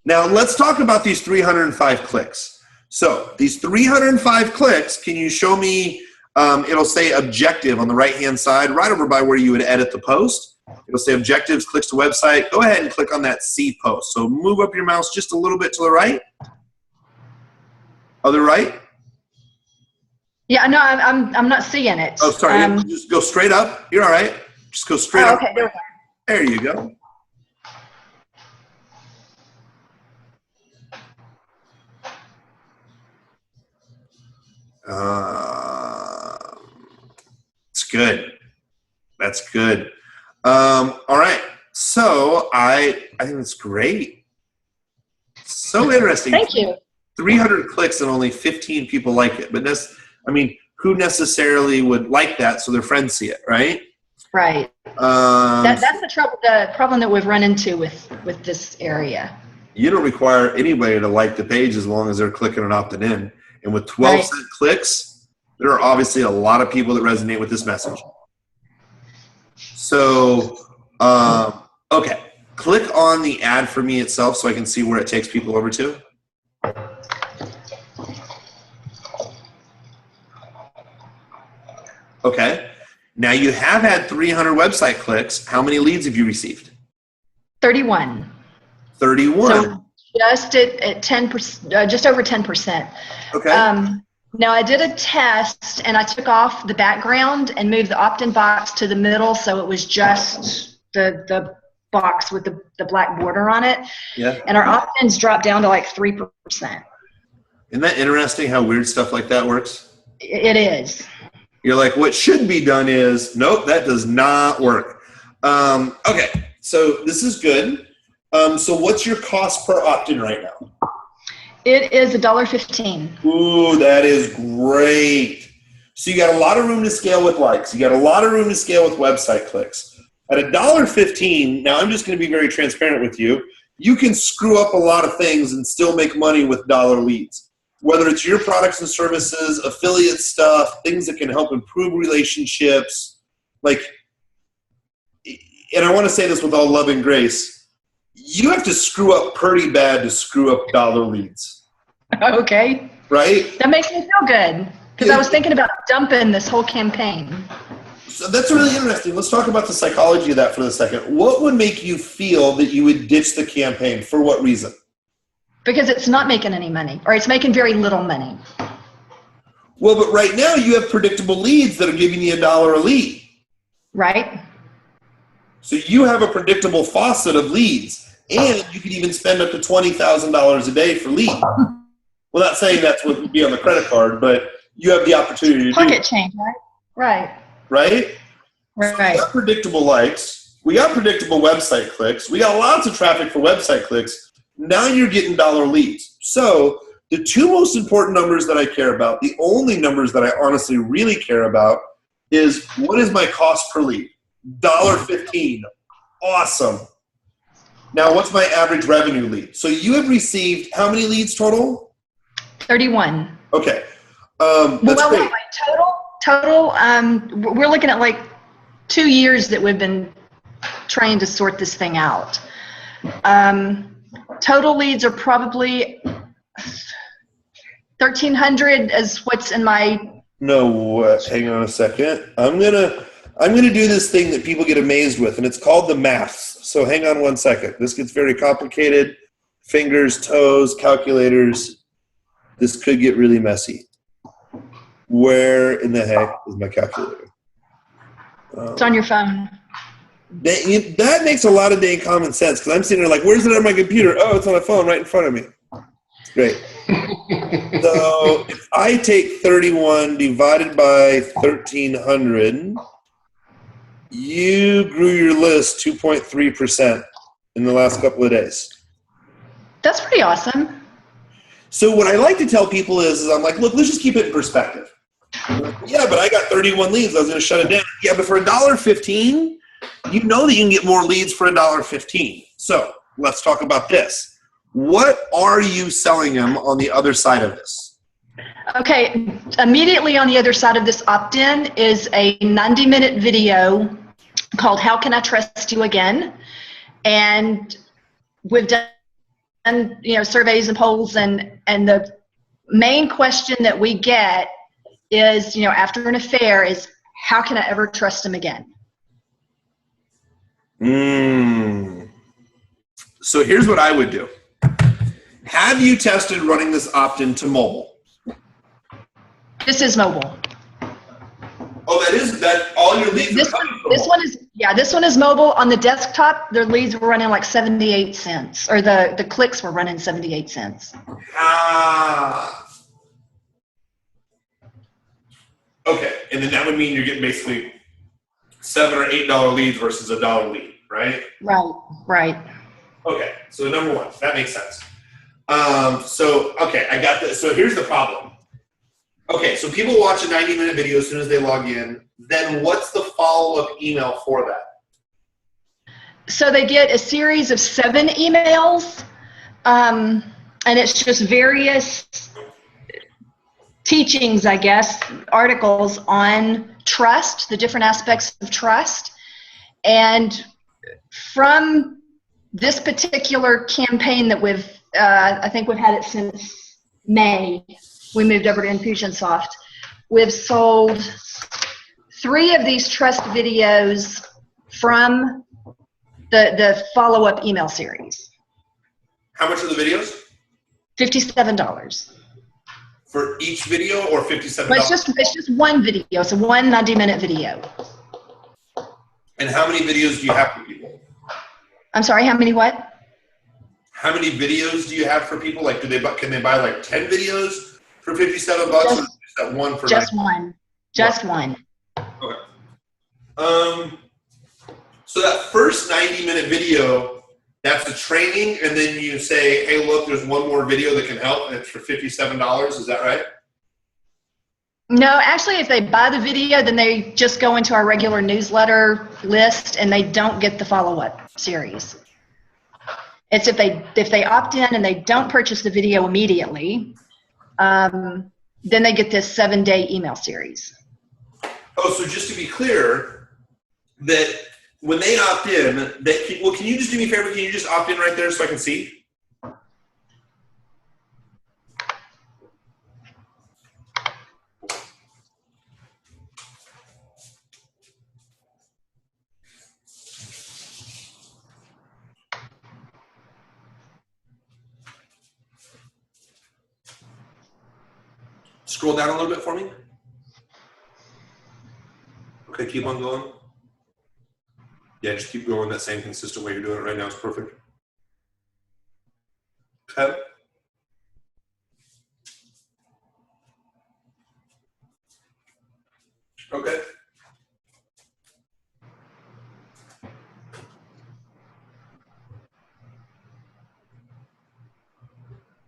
Now let's talk about these 305 clicks. So these 305 clicks, can you show me, it'll say objective on the right-hand side, right over by where you would edit the post. It'll say objectives, clicks to website. Go ahead and click on that C post. So move up your mouse just a little bit to the right. Other right. Yeah, no, I'm not seeing it. Oh, sorry. Just go straight up. You're all right. Just go straight up. Okay, there we go. There you go. It's good. That's good. All right. So I think that's great. So interesting. Thank you. 300 clicks and only 15 people like it. But that's, I mean, who necessarily would like that so their friends see it, right? Right. That's the problem that we've run into with this area. You don't require anybody to like the page as long as they're clicking and opting in. And with 12-cent clicks, there are obviously a lot of people that resonate with this message. So, okay. click on the ad for me itself so I can see where it takes people over to. Okay. Now you have had 300 website clicks. How many leads have you received? 31. 31. So just at 10%, just over 10%. Okay. Now I did a test and I took off the background and moved the opt-in box to the middle, so it was just the box with the black border on it. Yeah. And our opt-ins dropped down to like 3%. Isn't that interesting how weird stuff like that works? It is. You're like, what should be done is, nope, that does not work. Okay, so this is good. So what's your cost per opt-in right now? It is $1.15. Ooh, that is great. So you got a lot of room to scale with likes. You got a lot of room to scale with website clicks. At $1.15, now I'm just going to be very transparent with you, you can screw up a lot of things and still make money with dollar leads. Whether it's your products and services, affiliate stuff, things that can help improve relationships. Like, and I want to say this with all love and grace, you have to screw up pretty bad to screw up dollar leads. Okay. Right? That makes me feel good because I was thinking about dumping this whole campaign. So that's really interesting. Let's talk about the psychology of that for a second. What would make you feel that you would ditch the campaign? For what reason? Because it's not making any money, or it's making very little money. Well, but right now you have predictable leads that are giving you $1 a lead. Right? So you have a predictable faucet of leads, and you could even spend up to $20,000 a day for leads. Well, not saying that's what would be on the credit card, but you have the opportunity to do it. Pocket change, right? Right. Right? So we Right. got predictable likes. We got predictable website clicks. We got lots of traffic for website clicks. Now you're getting dollar leads. So the two most important numbers that I care about, the only numbers that I honestly really care about, is what is my cost per lead? $1.15. Awesome. Now what's my average revenue lead? So you have received how many leads total? 31. Okay. That's well, great. wait, total, we're looking at like 2 years that we've been trying to sort this thing out. Total leads are probably 1,300 is what's in my. No, hang on a second. I'm gonna do this thing that people get amazed with, and it's called the maths. So hang on one second. This gets very complicated. Fingers, toes, calculators. This could get really messy. Where in the heck is my calculator? It's on your phone. That makes a lot of dang common sense, because I'm sitting there like, where's it on my computer? Oh, it's on my phone right in front of me. Great. So if I take 31 divided by 1,300, you grew your list 2.3% in the last couple of days. That's pretty awesome. So what I like to tell people is I'm like, look, let's just keep it in perspective. Yeah, but I got 31 leads. I was going to shut it down. Yeah, but for $1.15, you know that you can get more leads for $1.15. So let's talk about this. What are you selling them on the other side of this? Okay, immediately on the other side of this opt-in is a 90-minute video called How Can I Trust You Again? And we've done surveys and polls, and the main question that we get is, after an affair, is how can I ever trust him again? So here's what I would do. Have you tested running this opt-in to mobile? This is mobile. Oh, that all your leads are coming from mobile. This one is mobile. On the desktop, their leads were running like 78 cents, or the clicks were running 78 cents. Okay, and then that would mean you're getting basically $7 or $8 leads versus $1 lead, right? Right. Okay, so number one, that makes sense. Okay, I got this. So here's the problem. Okay, so people watch a 90-minute video as soon as they log in. Then what's the follow-up email for that? So they get a series of 7 emails, and it's just various teachings, I guess, articles on trust, the different aspects of trust. And from this particular campaign that we've, I think we've had it since May. We moved over to Infusionsoft. We've sold 3 of these trust videos from the follow-up email series. How much are the videos? $57. For each video or $57? But it's just one video. It's a 1 90-minute video. And how many videos do you have for people? I'm sorry, how many what? How many videos do you have for people? Like, can they buy like 10 videos for $57, or just that one for just one? Just one. Okay. So that first 90-minute video, that's a training, and then you say, hey, look, there's one more video that can help, and it's for $57. Is that right? No, actually, if they buy the video, then they just go into our regular newsletter list, and they don't get the follow-up series. It's if they opt in and they don't purchase the video immediately, then they get this 7-day email series. Oh, so just to be clear, that when they opt in, can you just do me a favor? Can you just opt in right there so I can see? Scroll down a little bit for me. Okay, keep on going. Yeah, just keep going that same consistent way you're doing it right now. It's perfect. Okay. Okay.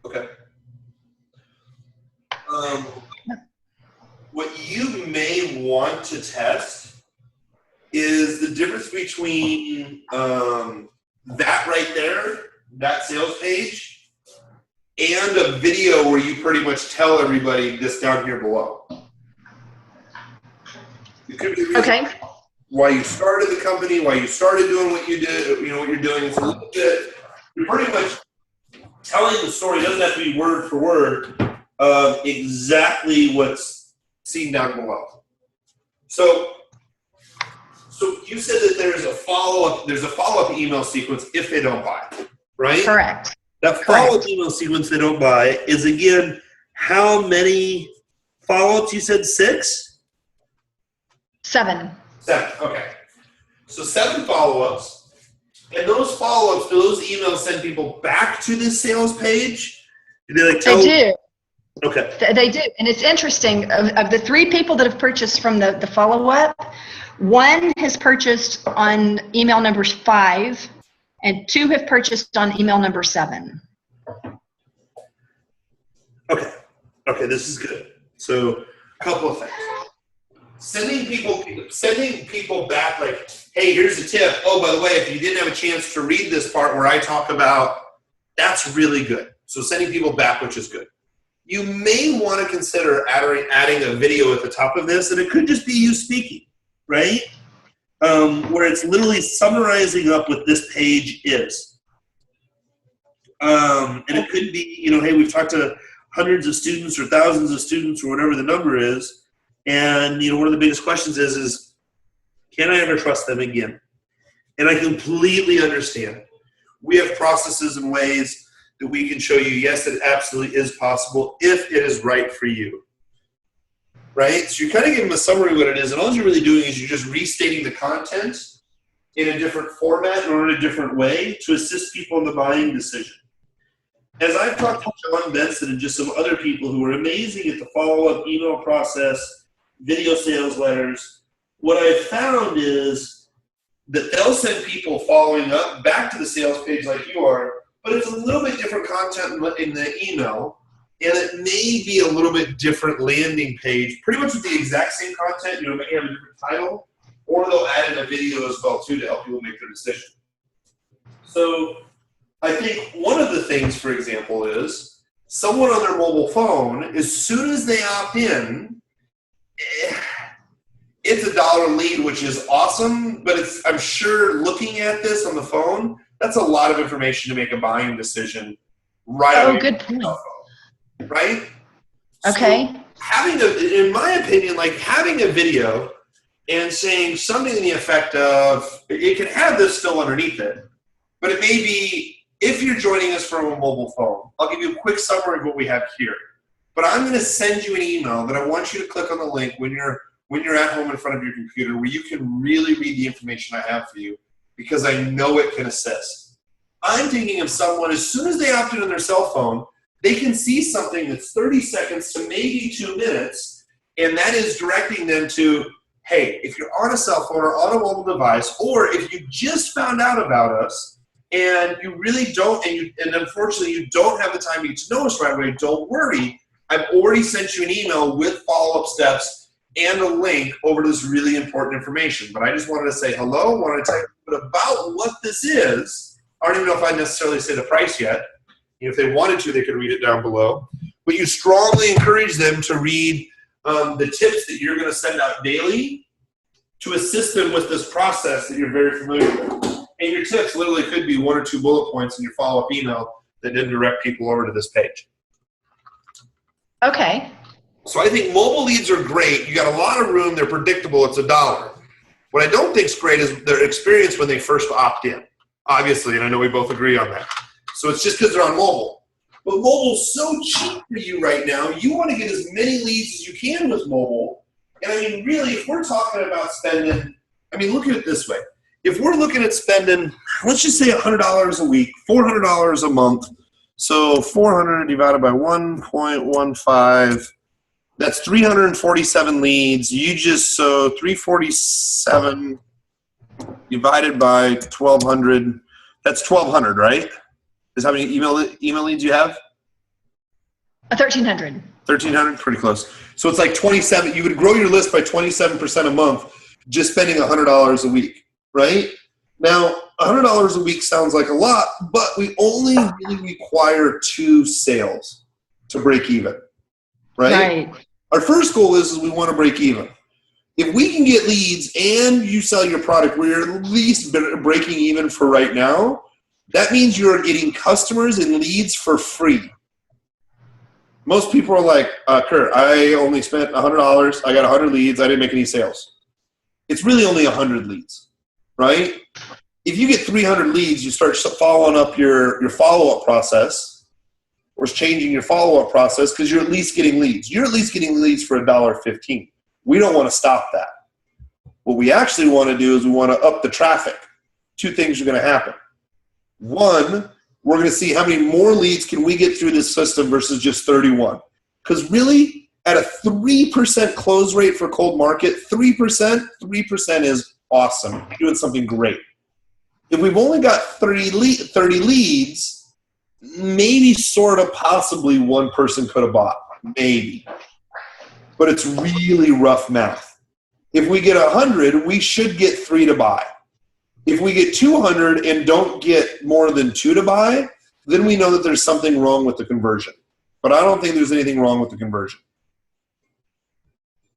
Okay. What you may want to test is the difference between that right there, that sales page, and a video where you pretty much tell everybody this down here below. It could be the reason why you started the company, why you started doing what you did, what you're doing. It's a little bit, you're pretty much telling the story. It doesn't have to be word for word of exactly what's seen down below. So you said that there's a follow-up email sequence if they don't buy, right? Correct. That follow-up email sequence they don't buy is, again, how many follow-ups? You said 6? 7. 7, okay. So 7 follow-ups. And those follow-ups, do those emails send people back to this sales page? Do they do. Okay. They do. And it's interesting. Of the 3 people that have purchased from the follow-up, 1 has purchased on email number 5, and 2 have purchased on email number 7. Okay. Okay, this is good. So a couple of things. Sending people back like, hey, here's a tip. Oh, by the way, if you didn't have a chance to read this part where I talk about, that's really good. So sending people back, which is good. You may want to consider adding a video at the top of this, and it could just be you speaking, right? Where it's literally summarizing up what this page is. And it could be, hey, we've talked to hundreds of students or thousands of students or whatever the number is, and one of the biggest questions is can I ever trust them again? And I completely understand. We have processes and ways that we can show you, yes, it absolutely is possible if it is right for you. Right? So you kind of give them a summary of what it is, and all you're really doing is you're just restating the content in a different format or in a different way to assist people in the buying decision. As I've talked to John Benson and just some other people who are amazing at the follow-up email process, video sales letters, what I've found is that they'll send people following up back to the sales page like you are, but it's a little bit different content in the email, and it may be a little bit different landing page, pretty much with the exact same content, may have a different title, or they'll add in a video as well too to help people make their decision. So I think one of the things, for example, is someone on their mobile phone, as soon as they opt in, it's $1 lead, which is awesome, but I'm sure looking at this on the phone, That's a lot of information to make a buying decision right away. Oh, good point. Right? Okay. So in my opinion, like having a video and saying something in the effect of, it can have this still underneath it, but it may be, if you're joining us from a mobile phone, I'll give you a quick summary of what we have here. But I'm going to send you an email that I want you to click on the link when you're at home in front of your computer, where you can really read the information I have for you, because I know it can assist. I'm thinking of someone, as soon as they opt in on their cell phone, they can see something that's 30 seconds to maybe 2 minutes, and that is directing them to, hey, if you're on a cell phone or on a mobile device, or if you just found out about us, and you really don't, and unfortunately you don't have the time to get to know us right away, don't worry. I've already sent you an email with follow-up steps and a link over to this really important information. But I just wanted to say hello, wanted to tell you a bit about what this is. I don't even know if I'd necessarily say the price yet. If they wanted to, they could read it down below. But you strongly encourage them to read the tips that you're going to send out daily to assist them with this process that you're very familiar with. And your tips literally could be 1 or 2 bullet points in your follow-up email that then direct people over to this page. Okay. So I think mobile leads are great. You got a lot of room. They're predictable. It's $1. What I don't think is great is their experience when they first opt in. Obviously, and I know we both agree on that. So it's just because they're on mobile. But mobile's so cheap for you right now. You want to get as many leads as you can with mobile. And I mean, really, if we're talking about spending, I mean, look at it this way. If we're looking at spending, let's just say $100 a week, $400 a month. So 400 divided by 1.15, that's 347 leads. So 347 divided by 1,200, that's 1,200, right? Is how many email leads you have? 1,300. 1,300, pretty close. So it's like 27. You would grow your list by 27% a month just spending $100 a week, right? Now, $100 a week sounds like a lot, but we only really require 2 sales to break even, right? Our first goal is we want to break even. If we can get leads and you sell your product, we're at least breaking even for right now. That means you're getting customers and leads for free. Most people are like, Kurt, I only spent $100. I got 100 leads. I didn't make any sales. It's really only 100 leads, right? If you get 300 leads, you start following up your follow-up process, or changing your follow-up process, because you're at least getting leads. You're at least getting leads for $1.15. We don't want to stop that. What we actually want to do is we want to up the traffic. 2 things are going to happen. 1, we're going to see how many more leads can we get through this system versus just 31. Because really, at a 3% close rate for cold market, 3% is awesome. You're doing something great. If we've only got 30 leads, maybe sort of possibly 1 person could have bought. Maybe. But it's really rough math. If we get 100, we should get 3 to buy. If we get 200 and don't get more than 2 to buy, then we know that there's something wrong with the conversion. But I don't think there's anything wrong with the conversion.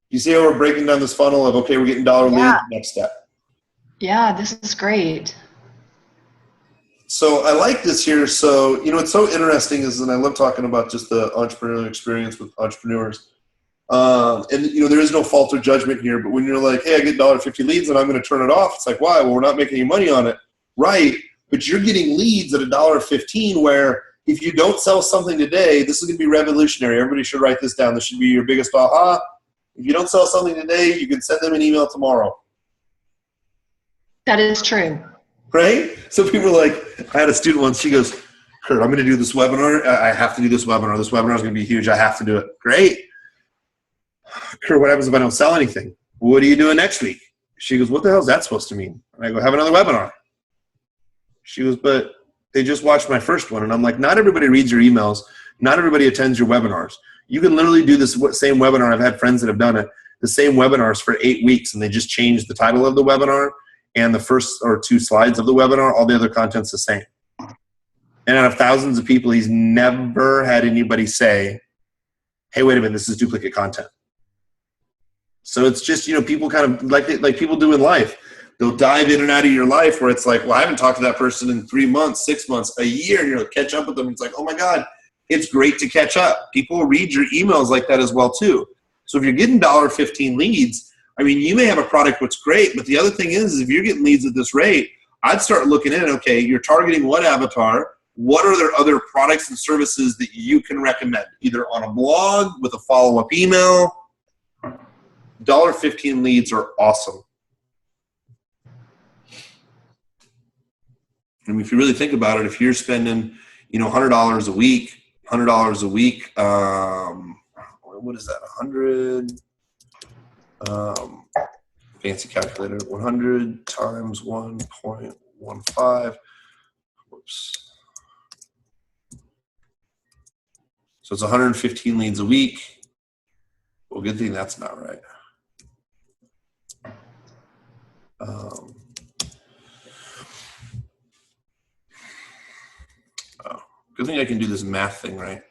You see how we're breaking down this funnel of, okay, we're getting dollar leads, next step. Yeah, this is great. So I like this here. So, what's so interesting is, and I love talking about just the entrepreneurial experience with entrepreneurs. And there is no fault or judgment here, but when you're like, hey, I get $1.50 leads and I'm going to turn it off, it's like, why? Well, we're not making any money on it. Right. But you're getting leads at $1.15, where if you don't sell something today, this is going to be revolutionary. Everybody should write this down. This should be your biggest aha. If you don't sell something today, you can send them an email tomorrow. That is true. Right? So people are like, I had a student once, she goes, Kurt, I'm going to do this webinar. I have to do this webinar. This webinar is going to be huge. I have to do it. Great. Kurt, what happens if I don't sell anything? What are you doing next week? She goes, what the hell is that supposed to mean? And I go, have another webinar. She goes, but they just watched my first one. And I'm like, not everybody reads your emails. Not everybody attends your webinars. You can literally do this same webinar. I've had friends that have done it, the same webinars for 8 weeks, and they just changed the title of the webinar and the first or 2 slides of the webinar. All the other content's the same. And out of thousands of people, he's never had anybody say, hey, wait a minute, this is duplicate content. So it's just, people kind of like people do in life. they'll dive in and out of your life where it's like, well, I haven't talked to that person in 3 months, 6 months, a year, and you're like, catch up with them. It's like, oh my God, it's great to catch up. People will read your emails like that as well too. So if you're getting $1.15 leads, I mean, you may have a product that's great, but the other thing is if you're getting leads at this rate, I'd start looking at, okay, you're targeting what avatar? What are there other products and services that you can recommend, either on a blog with a follow-up email? $1.15 leads are awesome. I mean, if you really think about it, if you're spending, $100 a week, what is that? 100, fancy calculator, 100 times 1.15. Whoops. So it's 115 leads a week. Well, good thing that's not right. Good thing I can do this math thing right.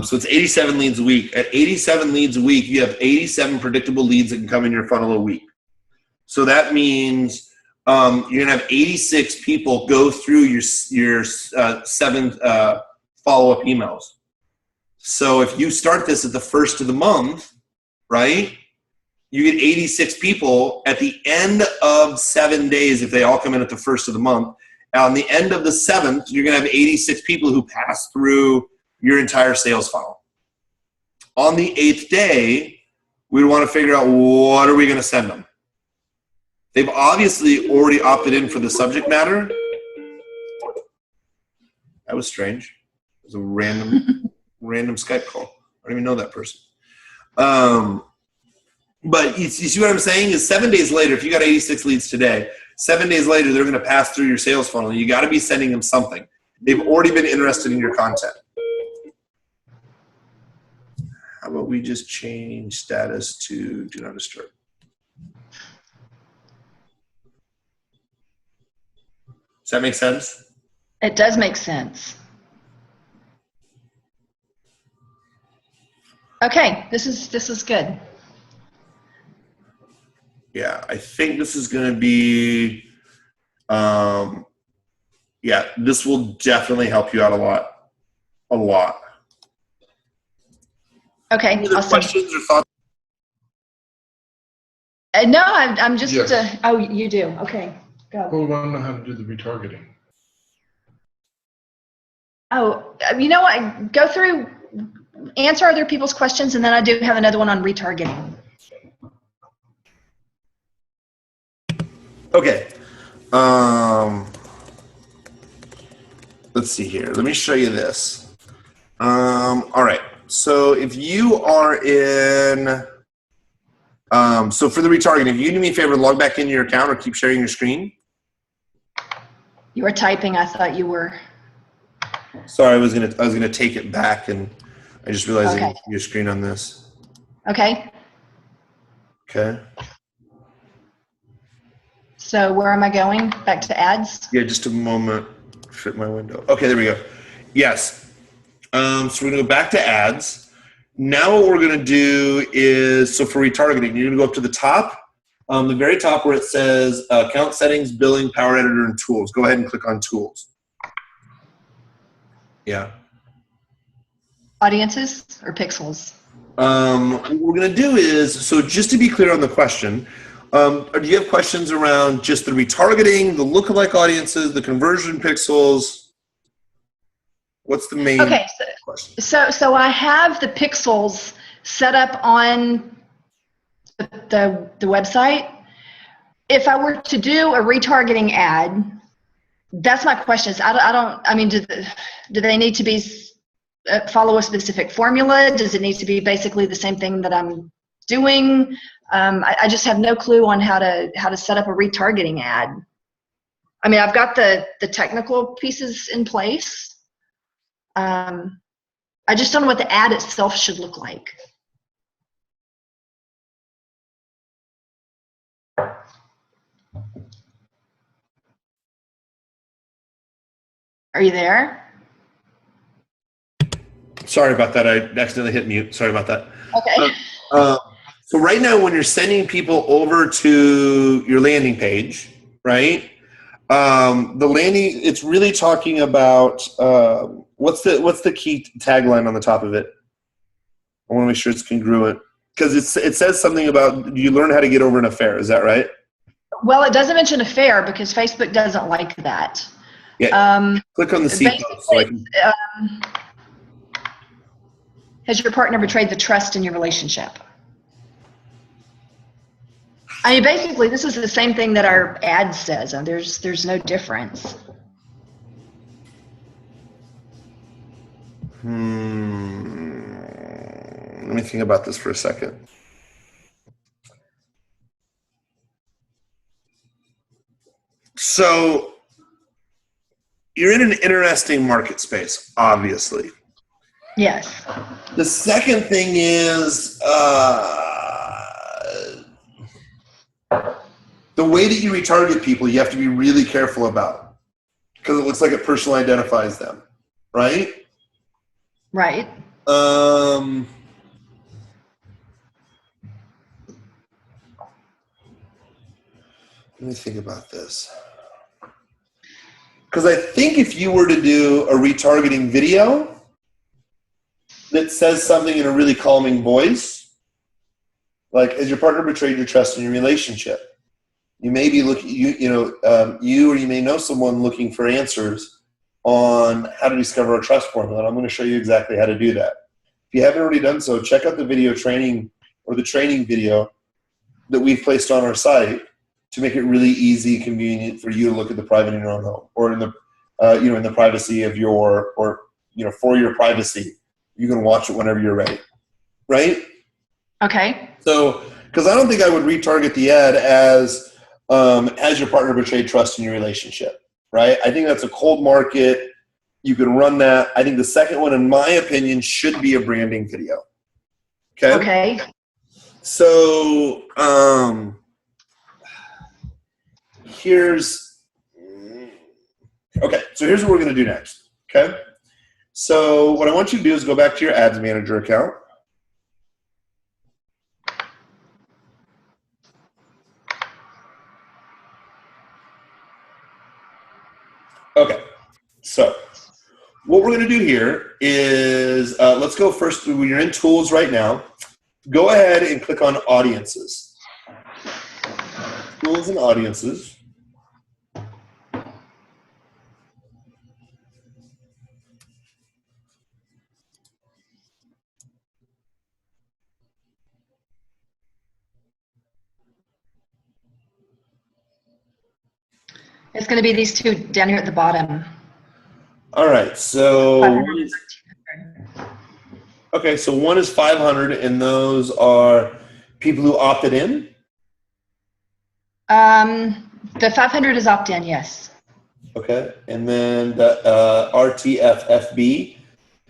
So it's 87 leads a week. At 87 leads a week, you have 87 predictable leads that can come in your funnel a week. So that means you're going to have 86 people go through your 7 follow-up emails. So if you start this at the first of the month, right, you get 86 people at the end of 7 days if they all come in at the first of the month. On the end of the 7th, you're going to have 86 people who pass through your entire sales funnel. On the 8th day, we want to figure out what are we going to send them. They've obviously already opted in for the subject matter. That was strange. It was a random Skype call. I don't even know that person. But you see what I'm saying is 7 days later, if you got 86 leads today, 7 days later, they're going to pass through your sales funnel. You got to be sending them something. They've already been interested in your content. How about we just change status to do not disturb? Does that make sense? It does make sense. Okay, this is good. Yeah, I think this is going to be, yeah, this will definitely help you out a lot. A lot. Okay, Any other awesome. questions or thoughts? No, I'm just, Yes. oh, you do. Okay, go. Well, I want to know how to do the retargeting. Oh, you know what? Go through, answer other people's questions, and then I do have another one on retargeting. Okay. Let's see here. Let me show you this. All right. So if you are in, so for the retargeting, if you do me a favor, log back into your account or keep sharing your screen. You were typing. I thought you were. Sorry, I was gonna take it back, and I just realized I Okay. didn't see your screen on this. Okay. Okay. So where am I going? Back to ads? Yeah, just a moment. Fit my window. Okay, there we go. Yes. So we're gonna go back to ads. Now what we're gonna do is, so for retargeting, you're gonna go up to the top, the very top where it says account settings, billing, power editor, and tools. Go ahead and click on tools. Yeah. Audiences or pixels? What we're gonna do is, so just to be clear on the question, do you have questions around just the retargeting, the lookalike audiences, the conversion pixels? What's the main question? So I have the pixels set up on the website. If I were to do a retargeting ad, that's my question. Is I mean, do they need to be follow a specific formula? Does it need to be basically the same thing that I'm doing? I just have no clue on how to set up a retargeting ad. I mean, I've got the technical pieces in place. I just don't know what the ad itself should look like. Are you there? Sorry about that. I accidentally hit mute. Sorry about that. Okay. So right now, when you're sending people over to your landing page, right? The landing, it's really talking about what's the key tagline on the top of it? I want to make sure it's congruent because it says something about you learn how to get over an affair. Is that right? Well, it doesn't mention affair because Facebook doesn't like that. Yeah. Click on the C post so I can. Has your partner betrayed the trust in your relationship? I mean, basically, this is the same thing that our ad says, and there's no difference. Let me think about this for a second. So you're in an interesting market space, obviously. Yes. The second thing is the way that you retarget people, you have to be really careful about because it looks like it personally identifies them, right? Right. Let me think about this. Because I think if you were to do a retargeting video that says something in a really calming voice, like, has your partner betrayed your trust in your relationship? You may be looking, you or you may know someone looking for answers on how to discover a trust formula, and I'm going to show you exactly how to do that. If you haven't already done so, check out the video training or the training video that we've placed on our site to make it really easy, convenient for you to look at the private in your own home or in the, in the privacy of your, or, for your privacy. You can watch it whenever you're ready, right? Okay. So, because I don't think I would retarget the ad as has your partner betrayed trust in your relationship, right? I think that's a cold market. You can run that. I think the second one, in my opinion, should be a branding video. Okay. Okay. So, here's what we're going to do next. Okay. So what I want you to do is go back to your ads manager account. Okay. So what we're going to do here is let's go first. When you're in tools right now, go ahead and click on audiences. Tools and audiences. It's going to be these two down here at the bottom. All right. So okay, so one is 500, and those are people who opted in? The 500 is opt-in, yes. Okay, and then the RTFFB,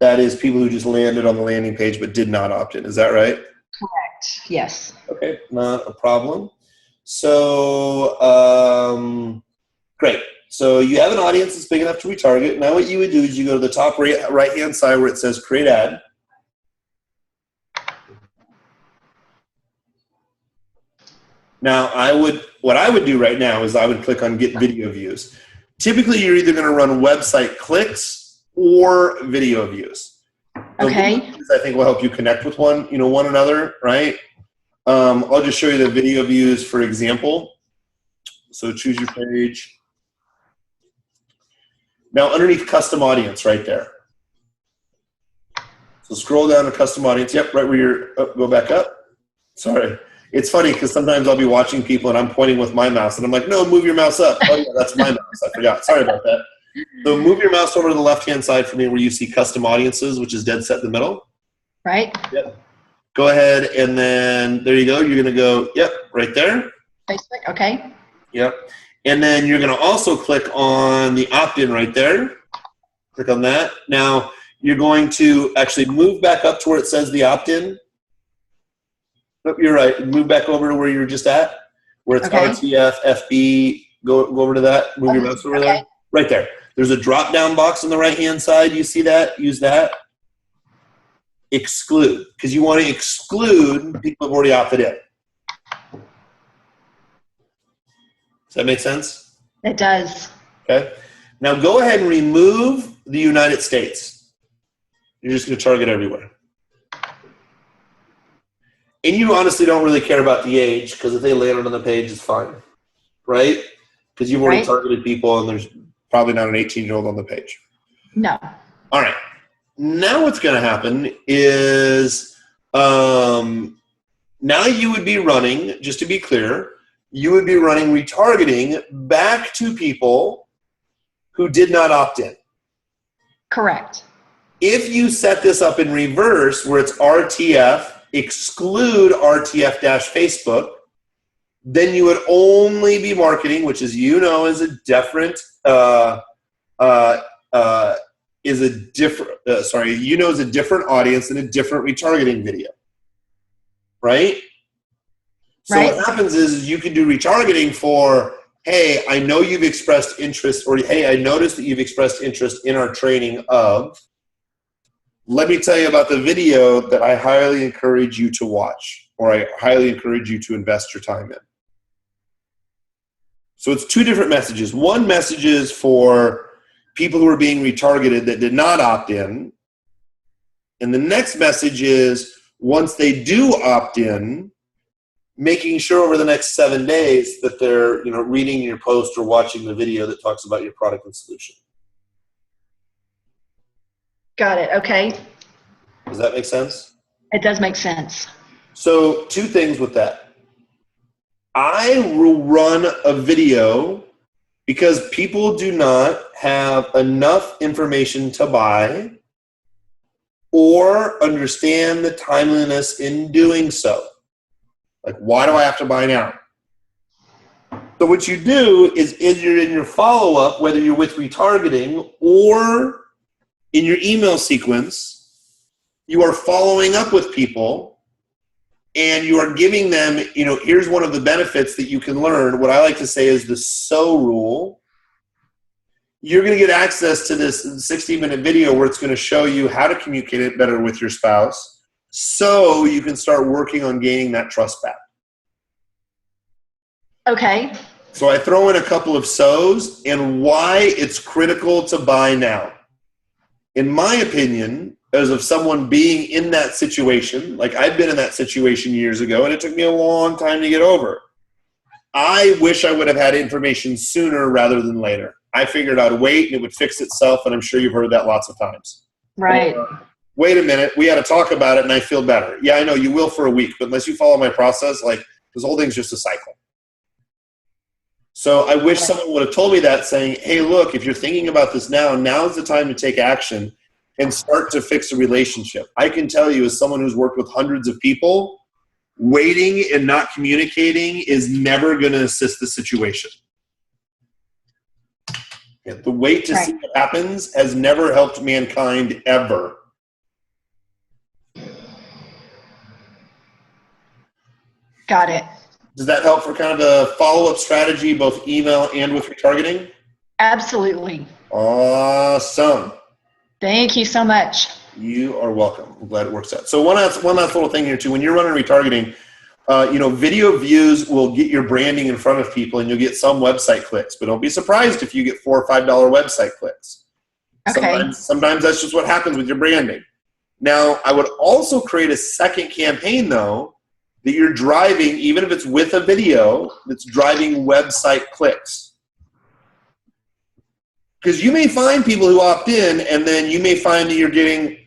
that is people who just landed on the landing page but did not opt in. Is that right? Correct, yes. Okay, not a problem. So, great. So you have an audience that's big enough to retarget. Now what you would do is you go to the top right-hand side where it says Create Ad. Now, what I would do right now is I would click on Get Video Views. Typically, you're either going to run website clicks or video views. Okay. I think will help you connect with one another, right? I'll just show you the video views for example. So choose your page. Now, underneath custom audience, right there. So scroll down to custom audience. Yep, right where you're. Go back up. Sorry. It's funny because sometimes I'll be watching people and I'm pointing with my mouse and I'm like, no, move your mouse up. Oh yeah, that's my mouse. I forgot. Sorry about that. So move your mouse over to the left-hand side for me where you see custom audiences, which is dead set in the middle. Right. Yep. Go ahead and then there you go. You're going to go, yep, right there. Facebook, okay. Yep. And then you're going to also click on the opt-in right there. Click on that. Now you're going to actually move back up to where it says the opt-in. Nope, you're right. Move back over to where you were just at, where it's Okay. RTF, FB. Go over to that. Move your mouse over there. Right there. There's a drop-down box on the right-hand side. You see that? Use that. exclude, because you want to exclude people who've already opted in. Does that make sense? It does. Okay. Now go ahead and remove the United States. You're just going to target everywhere. And you honestly don't really care about the age, because if they landed on the page, it's fine. Right? Because you've already targeted people, and there's probably not an 18-year-old on the page. No. All right. Now what's going to happen is now you would be running, just to be clear, you would be running retargeting back to people who did not opt in. Correct. If you set this up in reverse, where it's RTF, exclude RTF-Facebook, then you would only be marketing, which is, you know, is a different, is a different audience and a different retargeting video, right? So what happens is you can do retargeting for, hey, I know you've expressed interest, or hey, I noticed that you've expressed interest in our training of, let me tell you about the video that I highly encourage you to watch, or I highly encourage you to invest your time in. So it's two different messages. One message is for people who are being retargeted that did not opt in. And the next message is, once they do opt in, making sure over the next 7 days that they're, you know, reading your post or watching the video that talks about your product and solution. Got it. Okay. Does that make sense? It does make sense. So two things with that. I will run a video because people do not have enough information to buy or understand the timeliness in doing so. Like, why do I have to buy now? So what you do is you're in your follow-up, whether you're with retargeting or in your email sequence, you are following up with people and you are giving them, you know, here's one of the benefits that you can learn. What I like to say is the SO rule. You're going to get access to this 60-minute video where it's going to show you how to communicate it better with your spouse so you can start working on gaining that trust back. Okay. So I throw in a couple of SOs and why it's critical to buy now. In my opinion, as of someone being in that situation, like I've been in that situation years ago and it took me a long time to get over. I wish I would have had information sooner rather than later. I figured I'd wait and it would fix itself, and I'm sure you've heard that lots of times. Right. Wait a minute, we had to talk about it and I feel better. Yeah, I know you will for a week, but unless you follow my process, like this whole thing's just a cycle. So I wish someone would have told me that, saying, hey, look, if you're thinking about this now, now's the time to take action and start to fix a relationship. I can tell you, as someone who's worked with hundreds of people, waiting and not communicating is never going to assist the situation. Yeah, the wait to see what happens has never helped mankind ever. Got it. Does that help for kind of a follow-up strategy, both email and with retargeting? Absolutely. Awesome. Thank you so much. You are welcome. I'm glad it works out. So one last little thing here too. When you're running retargeting, you know, video views will get your branding in front of people, and you'll get some website clicks. But don't be surprised if you get $4 or $5 website clicks. Okay. Sometimes that's just what happens with your branding. Now, I would also create a second campaign though, that you're driving, even if it's with a video, that's driving website clicks. Because you may find people who opt in, and then you may find that you're getting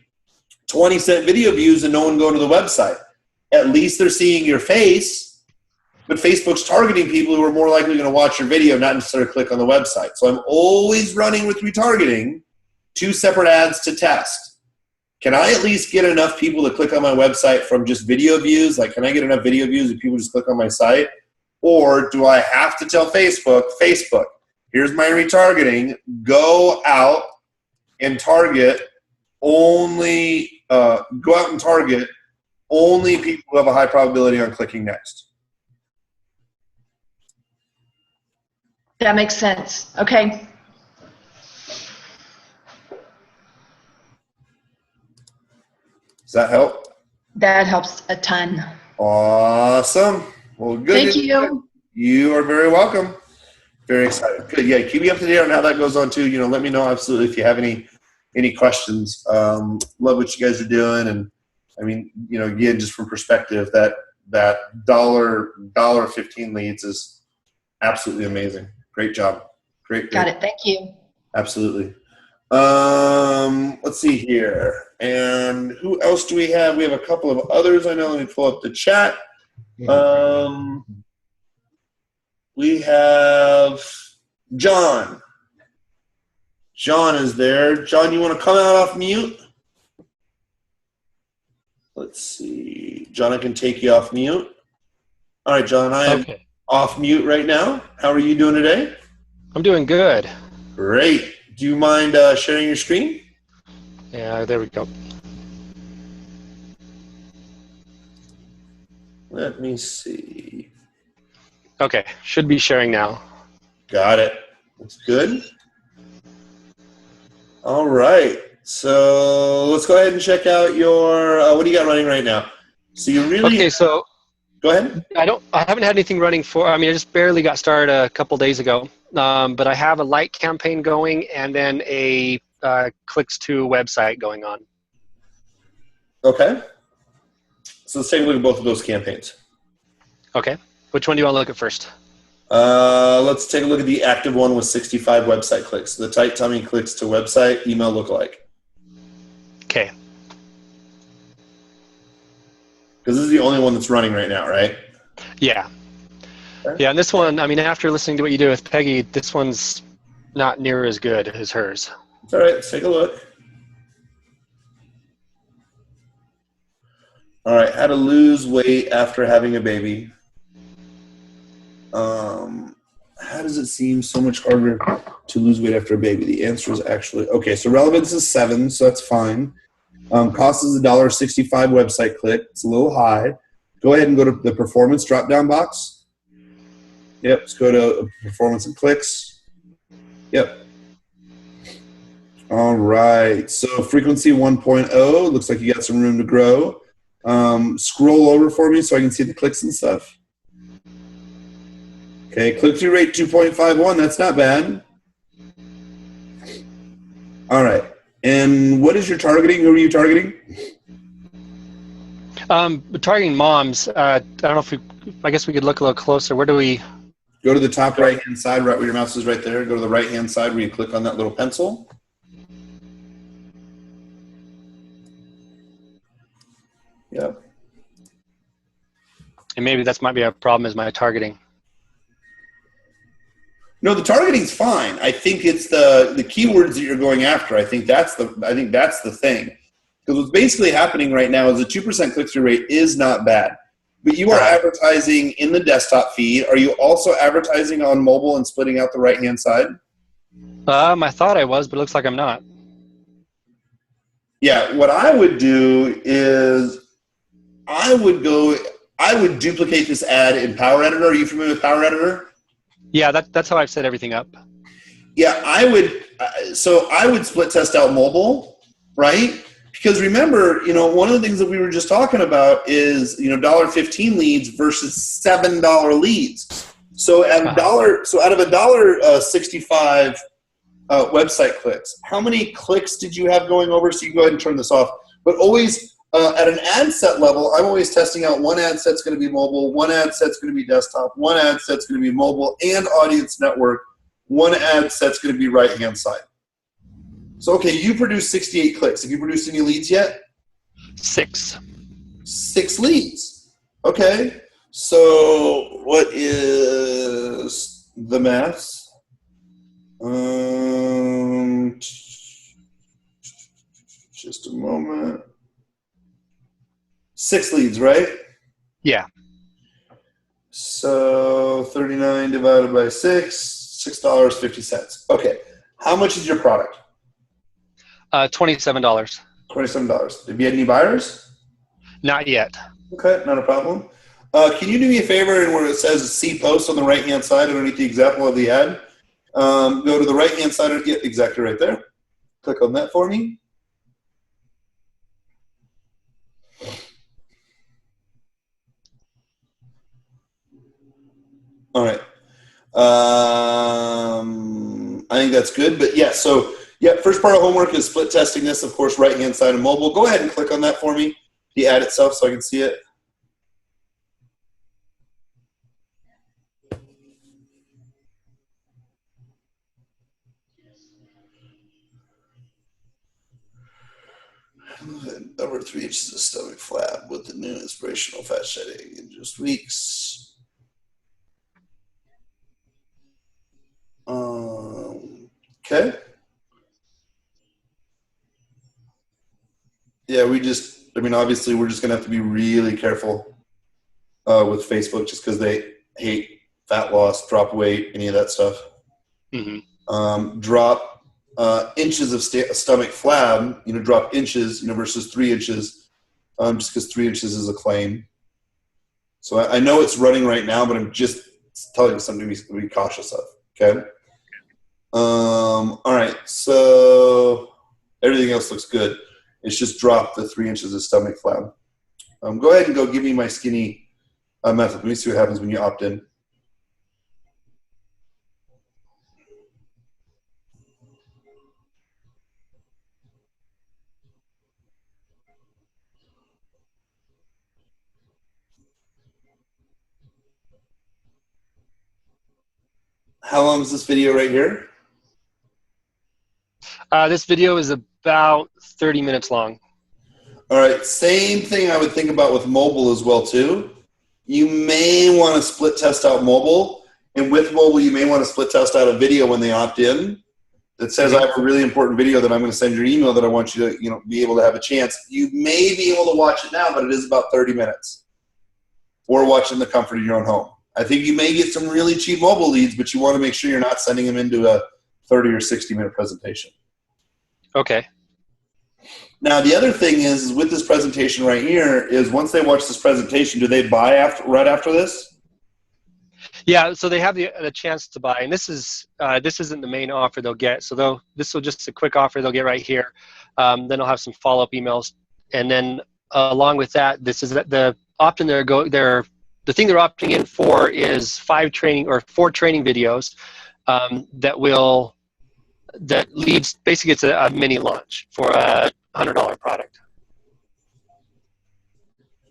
20-cent video views and no one going to the website. At least they're seeing your face, but Facebook's targeting people who are more likely going to watch your video, not necessarily click on the website. So I'm always running with retargeting 2 separate ads to test. Can I at least get enough people to click on my website from just video views? Like, can I get enough video views if people just click on my site? Or do I have to tell Facebook, here's my retargeting, go out and target only people who have a high probability on clicking next? That makes sense. Okay. Does that help? That helps a ton. Awesome. Well, good. Thank you. You are very welcome. Very excited. Good. Yeah, keep me up to date on how that goes on too. Let me know absolutely if you have any questions. Love what you guys are doing, and I mean, again, just from perspective, that $1.15 leads is absolutely amazing. Great job. Great. Got it. Thank you. Absolutely. Let's see here. And who else do we have? We have a couple of others. I know. Let me pull up the chat. We have John. John is there. John, you want to come out off mute? Let's see. John, I can take you off mute. All right, John, I am off mute right now. How are you doing today? I'm doing good. Great. Do you mind sharing your screen? Yeah, there we go. Let me see. Okay, should be sharing now. Got it. That's good. All right. So let's go ahead and check out your, what do you got running right now? So you really... Okay, so... Go ahead. I haven't had anything running I just barely got started a couple days ago. But I have a light campaign going and then a clicks to website going on. Okay. So let's take a look at both of those campaigns. Okay. Which one do you want to look at first? Let's take a look at the active one with 65 website clicks. The tight tummy clicks to website, email lookalike. Okay. Because this is the only one that's running right now, right? Yeah. Okay. Yeah, and this one, I mean, after listening to what you do with Peggy, this one's not near as good as hers. All right, let's take a look. All right, how to lose weight after having a baby. How does it seem so much harder to lose weight after a baby? The answer is actually, okay, so relevance is 7, so that's fine. Cost is $1.65 website click. It's a little high. Go ahead and go to the performance drop-down box. Yep, let's go to performance and clicks. Yep. All right, so frequency 1.0. Looks like you got some room to grow. Scroll over for me so I can see the clicks and stuff. Okay, click-through rate 2.51. That's not bad. All right. And what is your targeting? Who are you targeting? Targeting moms. I don't know if I guess we could look a little closer. Where do we? Go to the top right-hand side, right where your mouse is right there. Go to the right-hand side where you click on that little pencil. Yep. And maybe that might be a problem is my targeting. No, the targeting's fine. I think it's the keywords that you're going after. I think that's the thing. Because what's basically happening right now is a 2% click-through rate is not bad. But you are advertising in the desktop feed. Are you also advertising on mobile and splitting out the right-hand side? I thought I was, but it looks like I'm not. Yeah, what I would do is I would duplicate this ad in Power Editor. Are you familiar with Power Editor? Yeah, that's how I've set everything up. Yeah, I would split test out mobile, right? Because remember, one of the things that we were just talking about is, $1.15 leads versus $7 leads. So at out of $1.65 website clicks, how many clicks did you have going over? So you go ahead and turn this off. But always at an ad set level, I'm always testing out one ad set's going to be mobile, one ad set's going to be desktop, one ad set's going to be mobile and audience network, one ad set's going to be right-hand side. So, okay, you produced 68 clicks. Have you produced any leads yet? 6 leads. Okay. So what is the math? Just a moment. 6 leads, right? Yeah. So 39 divided by 6, $6.50. Okay. How much is your product? $27. $27. Have you had any buyers? Not yet. Okay, not a problem. Can you do me a favor and where it says see post on the right-hand side underneath the example of the ad, go to the right-hand side, yeah, exactly right there. Click on that for me. All right. I think that's good. But yeah, so yeah, first part of homework is split testing this, of course, right-hand side of mobile. Go ahead and click on that for me, the ad itself, so I can see it. Over 3 inches of stomach flap with the new inspirational fat shedding in just weeks. Okay. Yeah, obviously we're just going to have to be really careful with Facebook just because they hate fat loss, drop weight, any of that stuff. Mm-hmm. Drop inches of stomach flab, drop inches, versus 3 inches, just because 3 inches is a claim. So I know it's running right now, but I'm just telling you something to be cautious of, okay? All right, so everything else looks good. It's just dropped the 3 inches of stomach flab. Go ahead and go give me my skinny method. Let me see what happens when you opt in. How long is this video right here? This video is about 30 minutes long. All right, same thing I would think about with mobile as well too. You may want to split test out mobile, and with mobile you may want to split test out a video when they opt in that says, I have a really important video that I'm going to send your email that I want you to be able to have a chance. You may be able to watch it now, but it is about 30 minutes. Or watch it in the comfort of your own home. I think you may get some really cheap mobile leads, but you want to make sure you're not sending them into a 30 or 60-minute presentation. Okay. Now, the other thing is with this presentation right here is once they watch this presentation, do they buy right after this? Yeah, so they have the chance to buy, and this isn't the main offer they'll get. So this will just a quick offer they'll get right here. Then they'll have some follow-up emails, and then along with that, this is the opt-in. The thing they're opting in for is 4 training videos that leads basically it's a mini launch for a $100 product.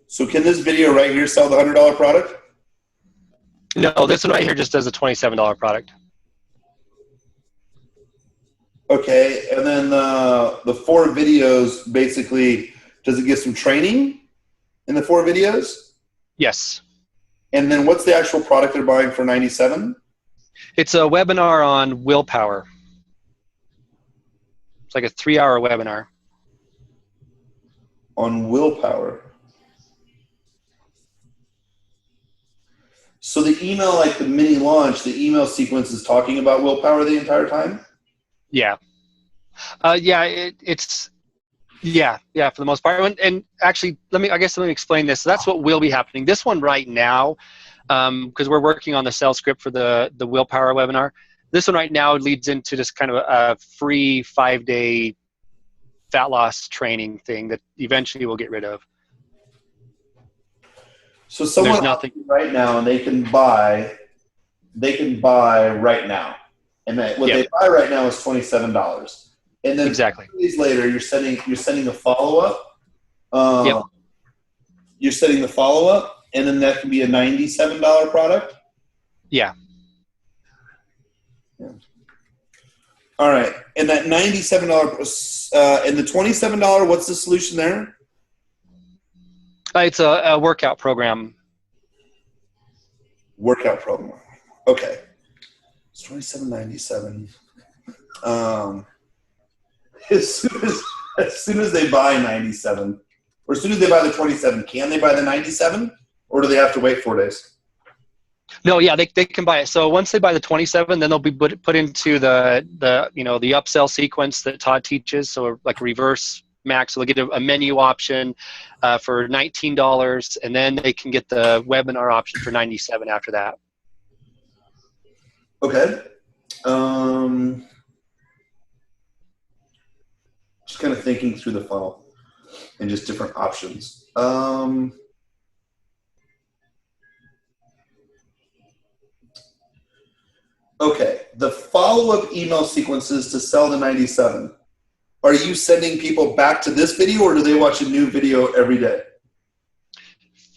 So can this video right here sell the $100 product? No, this one right here just does a $27 product. Okay, and then the 4 videos, basically, does it get some training in the 4 videos? Yes. And then what's the actual product they're buying for $97? It's a webinar on willpower. It's like a 3-hour webinar. On willpower. So the email, like the mini launch, the email sequence is talking about willpower the entire time? Yeah. It's for the most part. And actually, let me explain this. So that's what will be happening. This one right now, because we're working on the sales script for the willpower webinar. This one right now leads into just kind of a free 5-day fat loss training thing that eventually we'll get rid of. So someone right now, and they can buy right now, and what they buy right now is $27, and then exactly 2 days later, you're sending a follow up. You're setting the follow up, and then that can be a $97 product. Yeah. All right, and that $97 and the $27, what's the solution there? It's a workout program. Workout program. Okay. It's $27.97. As soon as they buy 97, or as soon as they buy the 27, can they buy the 97, or do they have to wait 4 days? No, yeah, they can buy it. So once they buy the 27, then they'll be put into the upsell sequence that Todd teaches. So like reverse max, so they'll get a menu option for $19, and then they can get the webinar option for $97 after that. Okay. Just kind of thinking through the funnel and just different options. Okay, the follow-up email sequences to sell the 97. Are you sending people back to this video, or do they watch a new video every day?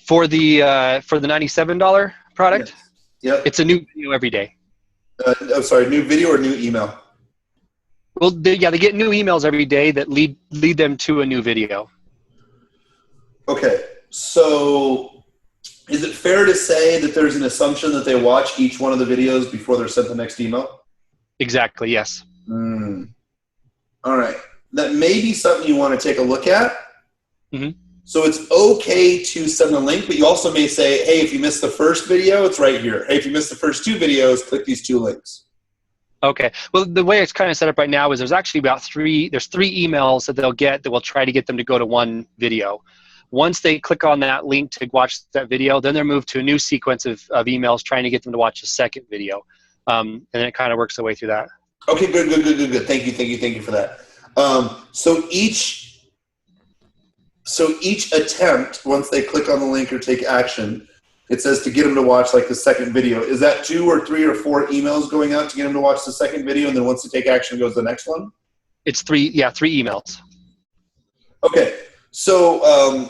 For the $97 product, Yes. Yep. it's a new video every day. I'm sorry, new video or new email? Well, they get new emails every day that lead them to a new video. Okay, so is it fair to say that there's an assumption that they watch each one of the videos before they're sent the next email? Exactly, yes. All right, that may be something you want to take a look at. Mm-hmm. So it's okay to send the link, but you also may say, hey, if you missed the first video, it's right here. Hey, if you missed the first 2 videos, click these 2 links. Okay. Well, the way it's kind of set up right now is there's actually there's 3 emails that they'll get that will try to get them to go to one video. Once they click on that link to watch that video, then they're moved to a new sequence of emails trying to get them to watch the second video. And then it kind of works their way through that. Okay, good. Thank you for that. So each attempt, once they click on the link or take action, it says to get them to watch like the second video. Is that 2 or 3 or 4 emails going out to get them to watch the second video, and then once they take action goes to the next one? It's 3 emails. Okay, so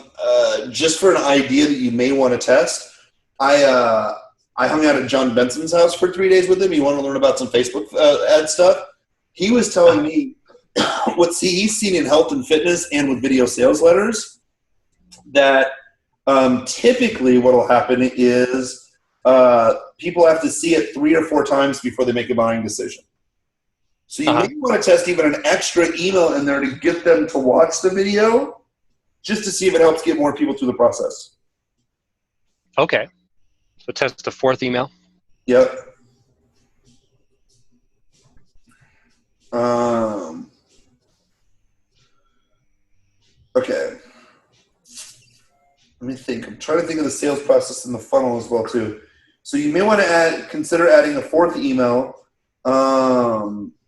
just for an idea that you may want to test, I hung out at John Benson's house for 3 days with him. You want to learn about some Facebook ad stuff? He was telling me what he's seen in health and fitness and with video sales letters, that typically what will happen is people have to see it 3 or 4 times before they make a buying decision. So you may want to test even an extra email in there to get them to watch the video, just to see if it helps get more people through the process. Okay. So test the 4th email. Yep. Okay. Let me think. I'm trying to think of the sales process in the funnel as well too. So you may want to consider adding a 4th email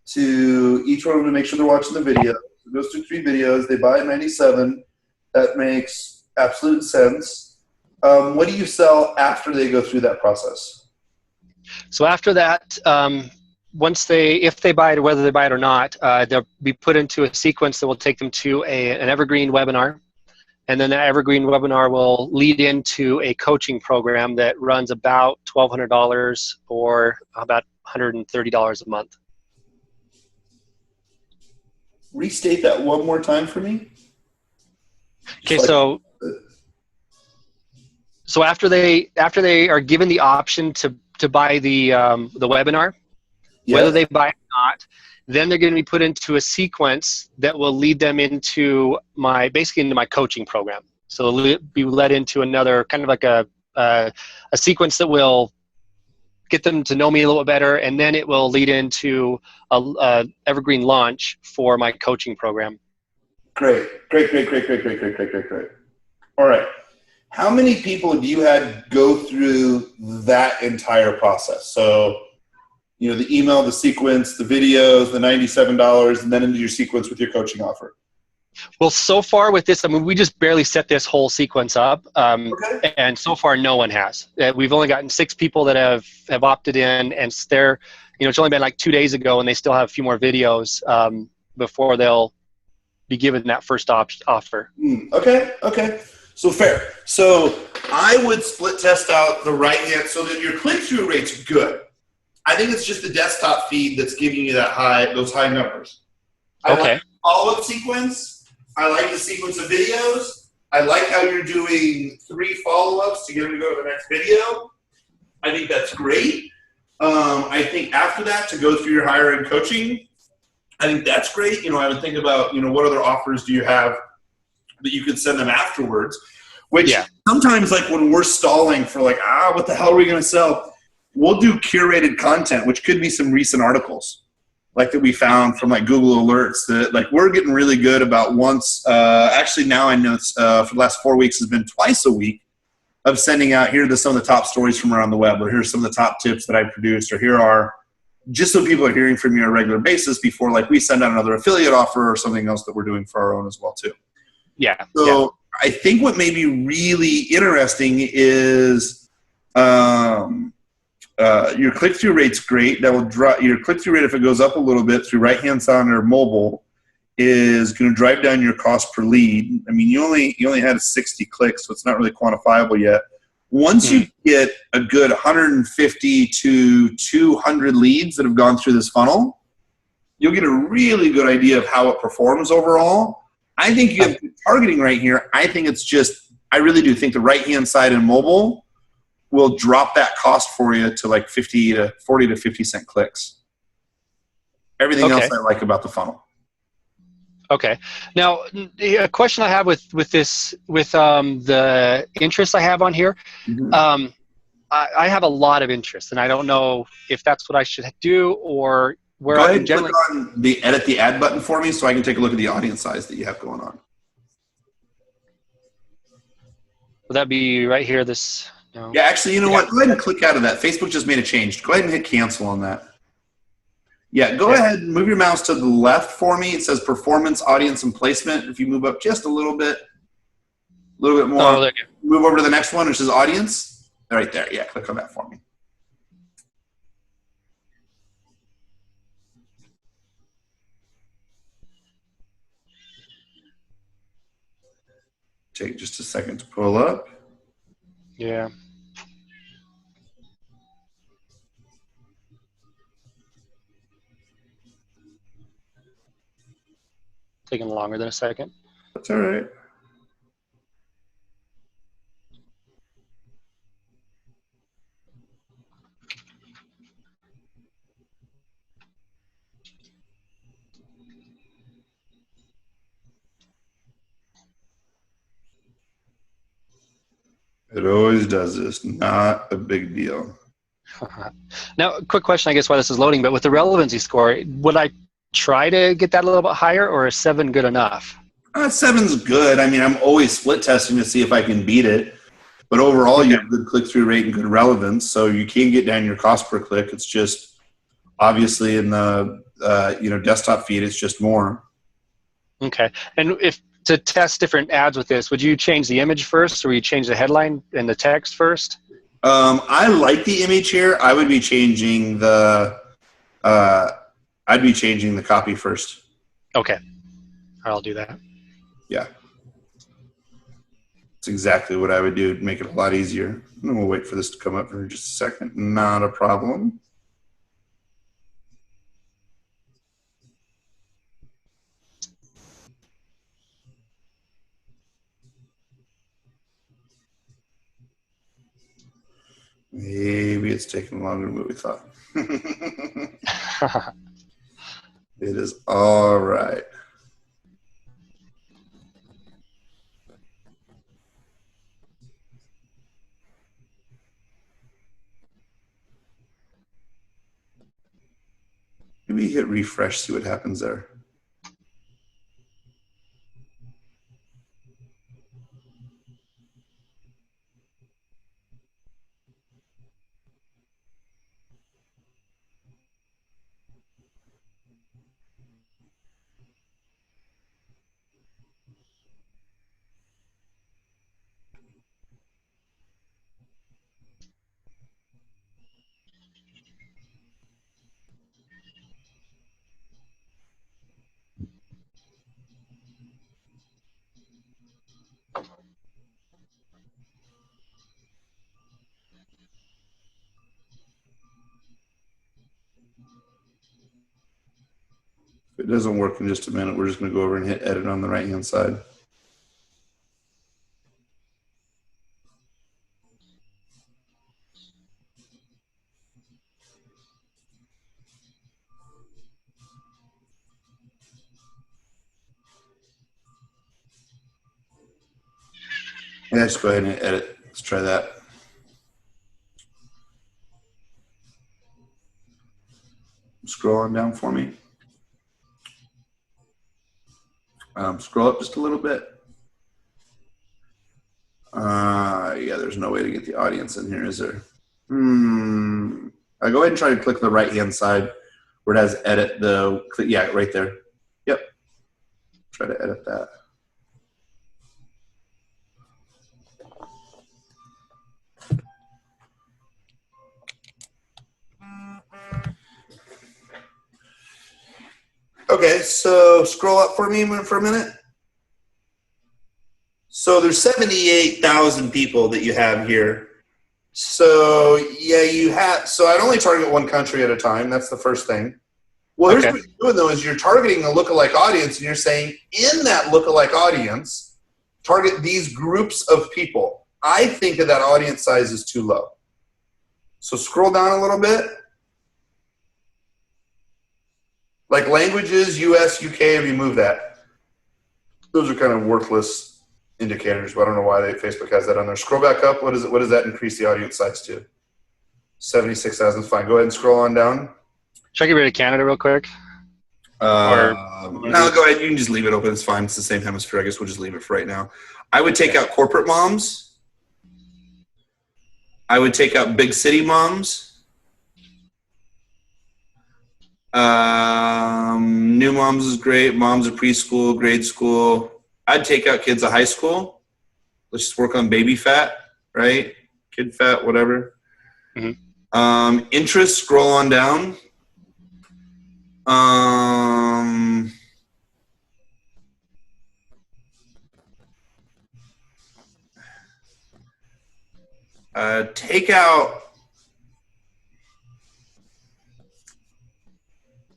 to each one of them to make sure they're watching the video. It goes through 3 videos. They buy 97. That makes absolute sense. What do you sell after they go through that process? So after that, if they buy it, whether they buy it or not, they'll be put into a sequence that will take them to an evergreen webinar. And then that evergreen webinar will lead into a coaching program that runs about $1,200 or about $130 a month. Restate that one more time for me. Okay, so after they are given the option to buy the webinar, whether they buy it or not, then they're going to be put into a sequence that will lead them into my coaching program. So they'll be led into another kind of like a sequence that will get them to know me a little bit better, and then it will lead into a evergreen launch for my coaching program. Great. All right. How many people have you had go through that entire process? So, you know, the email, the sequence, the videos, the $97, and then into your sequence with your coaching offer. Well, so far with this, I mean, we just barely set this whole sequence up, and so far no one has. We've only gotten 6 people that have opted in, and it's only been like 2 days ago, and they still have a few more videos before they'll be given that first offer. Okay. So fair. So I would split test out the right hand so that your click-through rate's good. I think it's just the desktop feed that's giving you those high numbers. I like the follow-up sequence. I like the sequence of videos. I like how you're doing 3 follow-ups to get them to go to the next video. I think that's great. I think after that, to go through your higher end coaching, I think that's great. You know, I would think about, what other offers do you have that you could send them afterwards, which sometimes, like when we're stalling for like, what the hell are we going to sell? We'll do curated content, which could be some recent articles like that we found from like Google Alerts that like we're getting really good about once, actually now I know it's for the last 4 weeks has been twice a week of sending out, here are some of the top stories from around the web, or here's some of the top tips that I produced, or here are, just so people are hearing from you on a regular basis before like we send out another affiliate offer or something else that we're doing for our own as well too. So I think what may be really interesting is Your click-through rate's great. That will drop your click-through rate if it goes up a little bit through right-hand side or mobile is going to drive down your cost per lead. I mean, you only had 60 clicks, so it's not really quantifiable yet. Once you get a good 150 to 200 leads that have gone through this funnel, you'll get a really good idea of how it performs overall. I think you have good targeting right here. I think it's just, I really do think the right-hand side and mobile will drop that cost for you to like 40 to 50 cent clicks. Everything else I like about the funnel. Okay. Now, a question I have with this, with the interest I have on here, I have a lot of interest, and I don't know if that's what I should do or where Go I ahead can and click on the edit the ad button for me so I can take a look at the audience size that you have going on. Would that be right here? This? No. Yeah, actually, you know what? Go ahead and click out of that. Facebook just made a change. Go ahead and hit cancel on that. Yeah, go ahead and move your mouse to the left for me. It says performance, audience, and placement. If you move up just a little bit more, move over to the next one, which is audience. Right there. Yeah, click on that for me. Take just a second to pull up. Yeah. Taking longer than a second. That's all right. It always does this. Not a big deal. Now, quick question, I guess, while this is loading, but with the relevancy score, would I try to get that a little bit higher, or is 7 good enough? 7's good. I mean, I'm always split testing to see if I can beat it. But overall, you have good click-through rate and good relevance, so you can get down your cost per click. It's just obviously in the desktop feed, it's just more. Okay. And if to test different ads with this, would you change the image first, or would you change the headline and the text first? I like the image here. I would be changing the copy first. Okay. I'll do that. Yeah. That's exactly what I would do to make it a lot easier. And we'll wait for this to come up for just a second. Not a problem. Maybe it's taking longer than what we thought. It is all right. Maybe hit refresh, see what happens there. If it doesn't work in just a minute, we're just going to go over and hit edit on the right-hand side. Yeah, just go ahead and edit. Let's try that. Scroll on down for me. Scroll up just a little bit. Yeah, there's no way to get the audience in here, is there? I go ahead and try to click the right-hand side where it has edit the, yeah, right there. Yep. Try to edit that. Okay, so scroll up for me for a minute. So there's 78,000 people that you have here. So yeah, you have. So I'd only target one country at a time. That's the first thing. Well, here's what you're doing though: is you're targeting a lookalike audience, and you're saying in that lookalike audience, target these groups of people. I think that audience size is too low. So scroll down a little bit. Like languages, US, UK, have you moved that? Those are kind of worthless indicators, but I don't know why Facebook has that on there. Scroll back up. What does that increase the audience size to? 76,000 is fine. Go ahead and scroll on down. Should I get rid of Canada real quick? No, go ahead. You can just leave it open. It's fine. It's the same hemisphere. I guess we'll just leave it for right now. I would take out corporate moms. I would take out big city moms. New moms is great. Moms of preschool, grade school. I'd take out kids of high school. Let's just work on baby fat, right? Kid fat, whatever. Mm-hmm. Interest, scroll on down. Take out.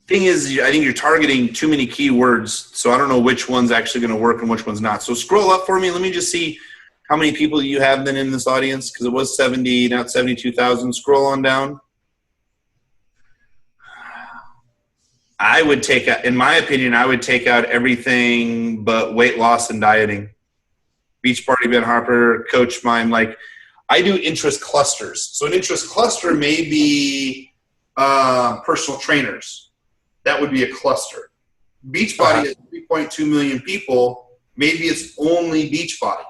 Thing is, I think you're targeting too many keywords, so I don't know which one's actually going to work and which one's not. So scroll up for me. Let me just see how many people you have been in this audience, because it was 70, now it's 72,000. Scroll on down. I would take out, in my opinion, I would take out everything but weight loss and dieting. Beach Party, Ben Harper, Coach Mime. Like, I do interest clusters. So an interest cluster may be personal trainers. That would be a cluster. Beachbody has 3.2 million people. Maybe it's only Beachbody.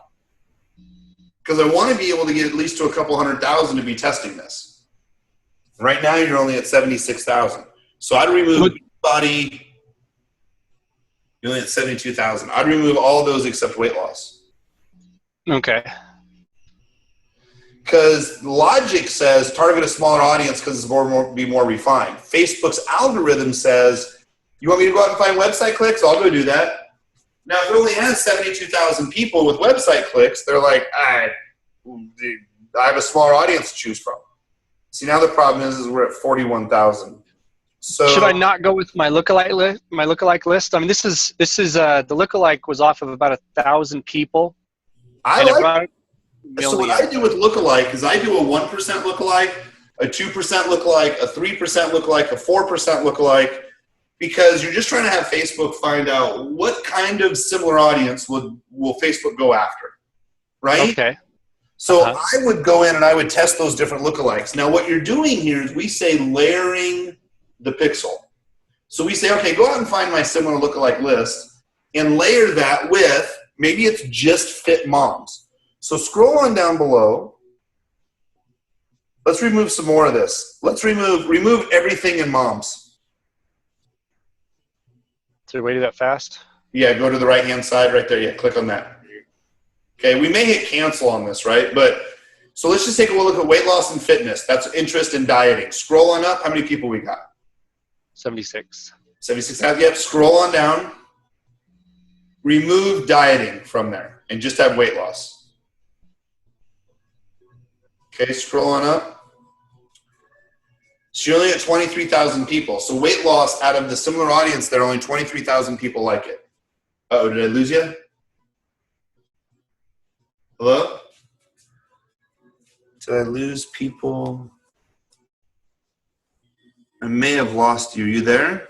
Because I want to be able to get at least to a couple 100,000 to be testing this. Right now, you're only at 76,000. So I'd remove Beachbody. You're only at 72,000. I'd remove all of those except weight loss. Okay. Because logic says target a smaller audience because it's be more refined. Facebook's algorithm says, you want me to go out and find website clicks? I'll go do that. Now, if it only has 72,000 people with website clicks, they're like, I have a smaller audience to choose from. See, now the problem is we're at 41,000. So should I not go with my lookalike list? I mean, this is the lookalike was off of about 1,000 people. So what I do with lookalike is I do a 1% lookalike, a 2% lookalike, a 3% lookalike, a 4% lookalike, because you're just trying to have Facebook find out what kind of similar audience will Facebook go after, right? Okay. So I would go in and I would test those different lookalikes. Now what you're doing here is we say layering the pixel. So we say, okay, go out and find my similar lookalike list and layer that with, maybe it's just fit moms. So scroll on down below. Let's remove some more of this. Let's remove everything in moms. Is there a way to do that fast? Yeah, go to the right-hand side right there. Yeah, click on that. Okay, we may hit cancel on this, right? But so let's just take a look at weight loss and fitness. That's interest in dieting. Scroll on up. How many people we got? 76. 76,000. Yep, scroll on down. Remove dieting from there and just have weight loss. Okay, scroll on up. So you're only at 23,000 people. So weight loss, out of the similar audience, there are only 23,000 people like it. Uh-oh, did I lose you? Hello? Did I lose people? I may have lost you. You there?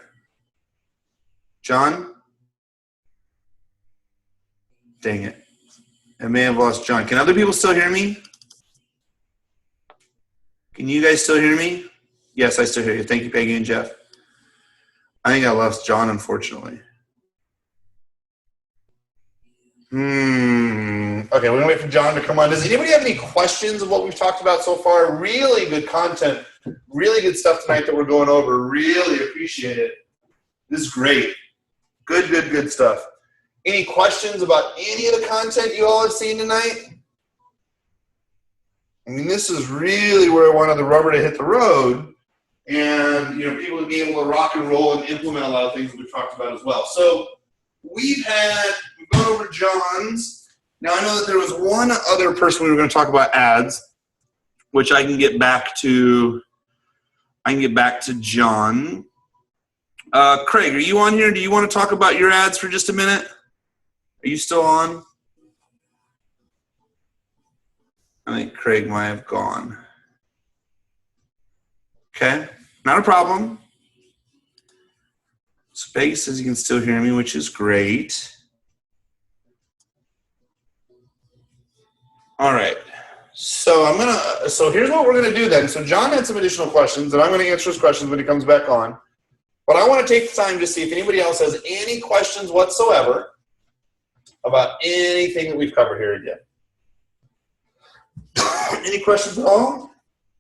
John? Dang it. I may have lost John. Can other people still hear me? Can you guys still hear me? Yes, I still hear you. Thank you, Peggy and Jeff. I think I lost John, unfortunately. Okay, we're going to wait for John to come on. Does anybody have any questions of what we've talked about so far? Really good content. Really good stuff tonight that we're going over. Really appreciate it. This is great. Good stuff. Any questions about any of the content you all have seen tonight? I mean, this is really where I wanted the rubber to hit the road. and people to be able to rock and roll and implement a lot of things that we've talked about as well. So we've gone over John's. Now I know that there was one other person we were going to talk about ads, which I can get back to. John. Craig, are you on here? Do you want to talk about your ads for just a minute? Are you still on? I think Craig might have gone. Okay, not a problem. Space says you can still hear me, which is great. All right. So here's what we're gonna do then. So John had some additional questions, and I'm gonna answer his questions when he comes back on. But I want to take the time to see if anybody else has any questions whatsoever about anything that we've covered here again. Any questions at all?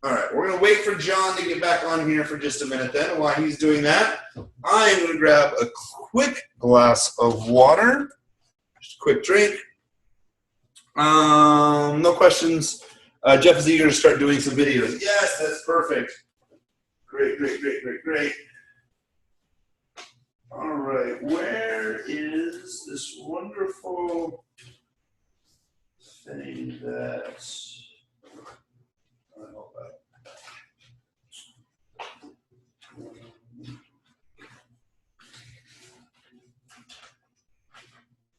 All right, we're going to wait for John to get back on here for just a minute then. And while he's doing that, I am going to grab a quick glass of water. Just a quick drink. No questions. Jeff is eager to start doing some videos. Yes, that's perfect. Great. All right, where is this wonderful thing that I don't know about?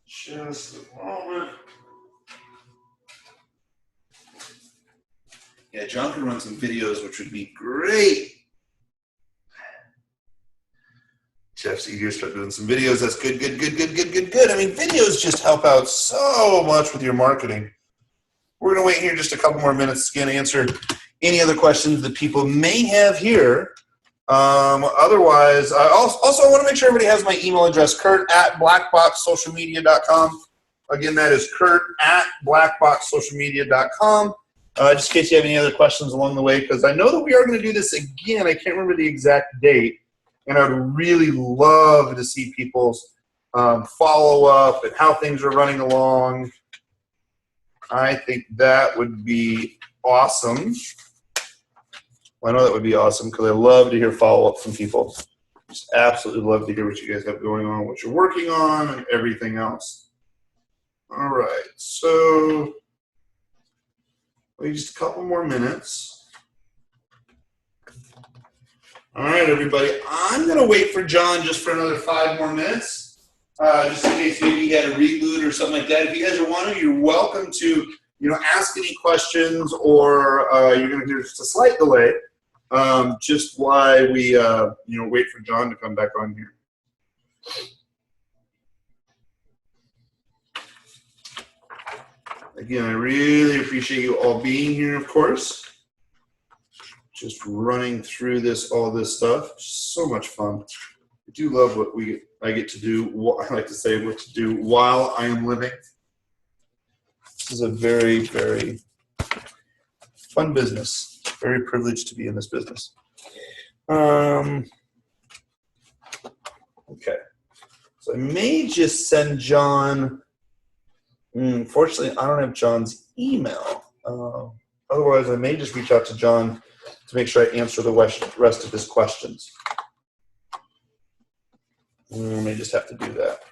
Just a moment. Yeah, John can run some videos, which would be great. Jeff's eager to start doing some videos. That's good. I mean, videos just help out so much with your marketing. We're going to wait here just a couple more minutes to answer any other questions that people may have here. Otherwise, I want to make sure everybody has my email address, kurt@blackboxsocialmedia.com. Again, that is kurt@blackboxsocialmedia.com. Just in case you have any other questions along the way, because I know that we are going to do this again. I can't remember the exact date. And I would really love to see people's follow-up and how things are running along. I think that would be awesome. Well, I know that would be awesome because I love to hear follow-up from people. Just absolutely love to hear what you guys have going on, what you're working on, and everything else. All right, so wait just a couple more minutes. All right, everybody. I'm going to wait for John just for another 5 more minutes, just in case maybe he had a reboot or something like that. If you guys are wondering, you're welcome to, ask any questions, or you're going to hear just a slight delay, just while we, wait for John to come back on here. Again, I really appreciate you all being here, of course. Just running through all this stuff. So much fun. I do love what I get to do. I like to say what to do while I am living. This is a very, very fun business. Very privileged to be in this business. Okay. So I may just send John. Fortunately, I don't have John's email. Otherwise, I may just reach out to John to make sure I answer the rest of his questions. I may just have to do that.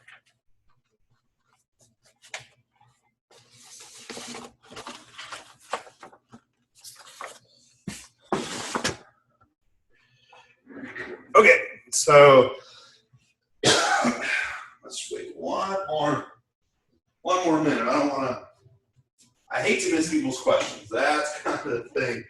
Okay, so let's wait one more minute. I hate to miss people's questions. That's kind of the thing.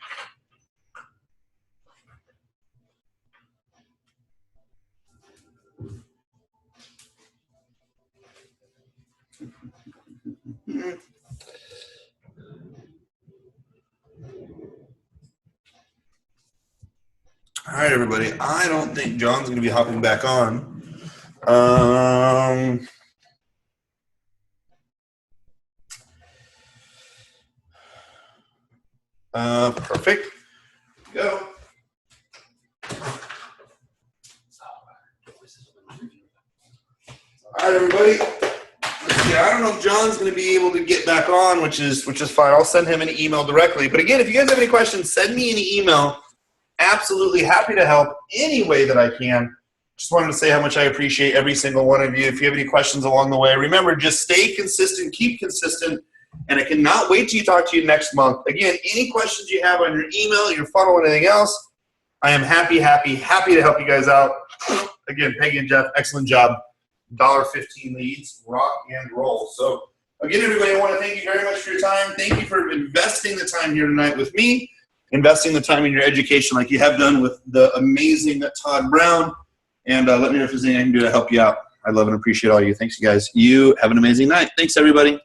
All right, everybody. I don't think John's going to be hopping back on. Perfect. Go. All right, everybody. I don't know if John's going to be able to get back on, which is fine. I'll send him an email directly. But again, if you guys have any questions, send me an email absolutely happy to help any way that I can. Just wanted to say how much I appreciate every single one of you. If you have any questions along the way, remember, just stay consistent, keep consistent, and I cannot wait till you talk to you next month. Again, any questions you have on your email, your funnel, and anything else, I am happy to help you guys out. Again, Peggy and Jeff, excellent job. $1.15 leads, rock and roll. So again, everybody, I want to thank you very much for your time. Thank you for investing the time here tonight with me, investing the time in your education like you have done with the amazing Todd Brown. And let me know if there's anything I can do to help you out. I love and appreciate all you. Thanks, you guys. You have an amazing night. Thanks, everybody.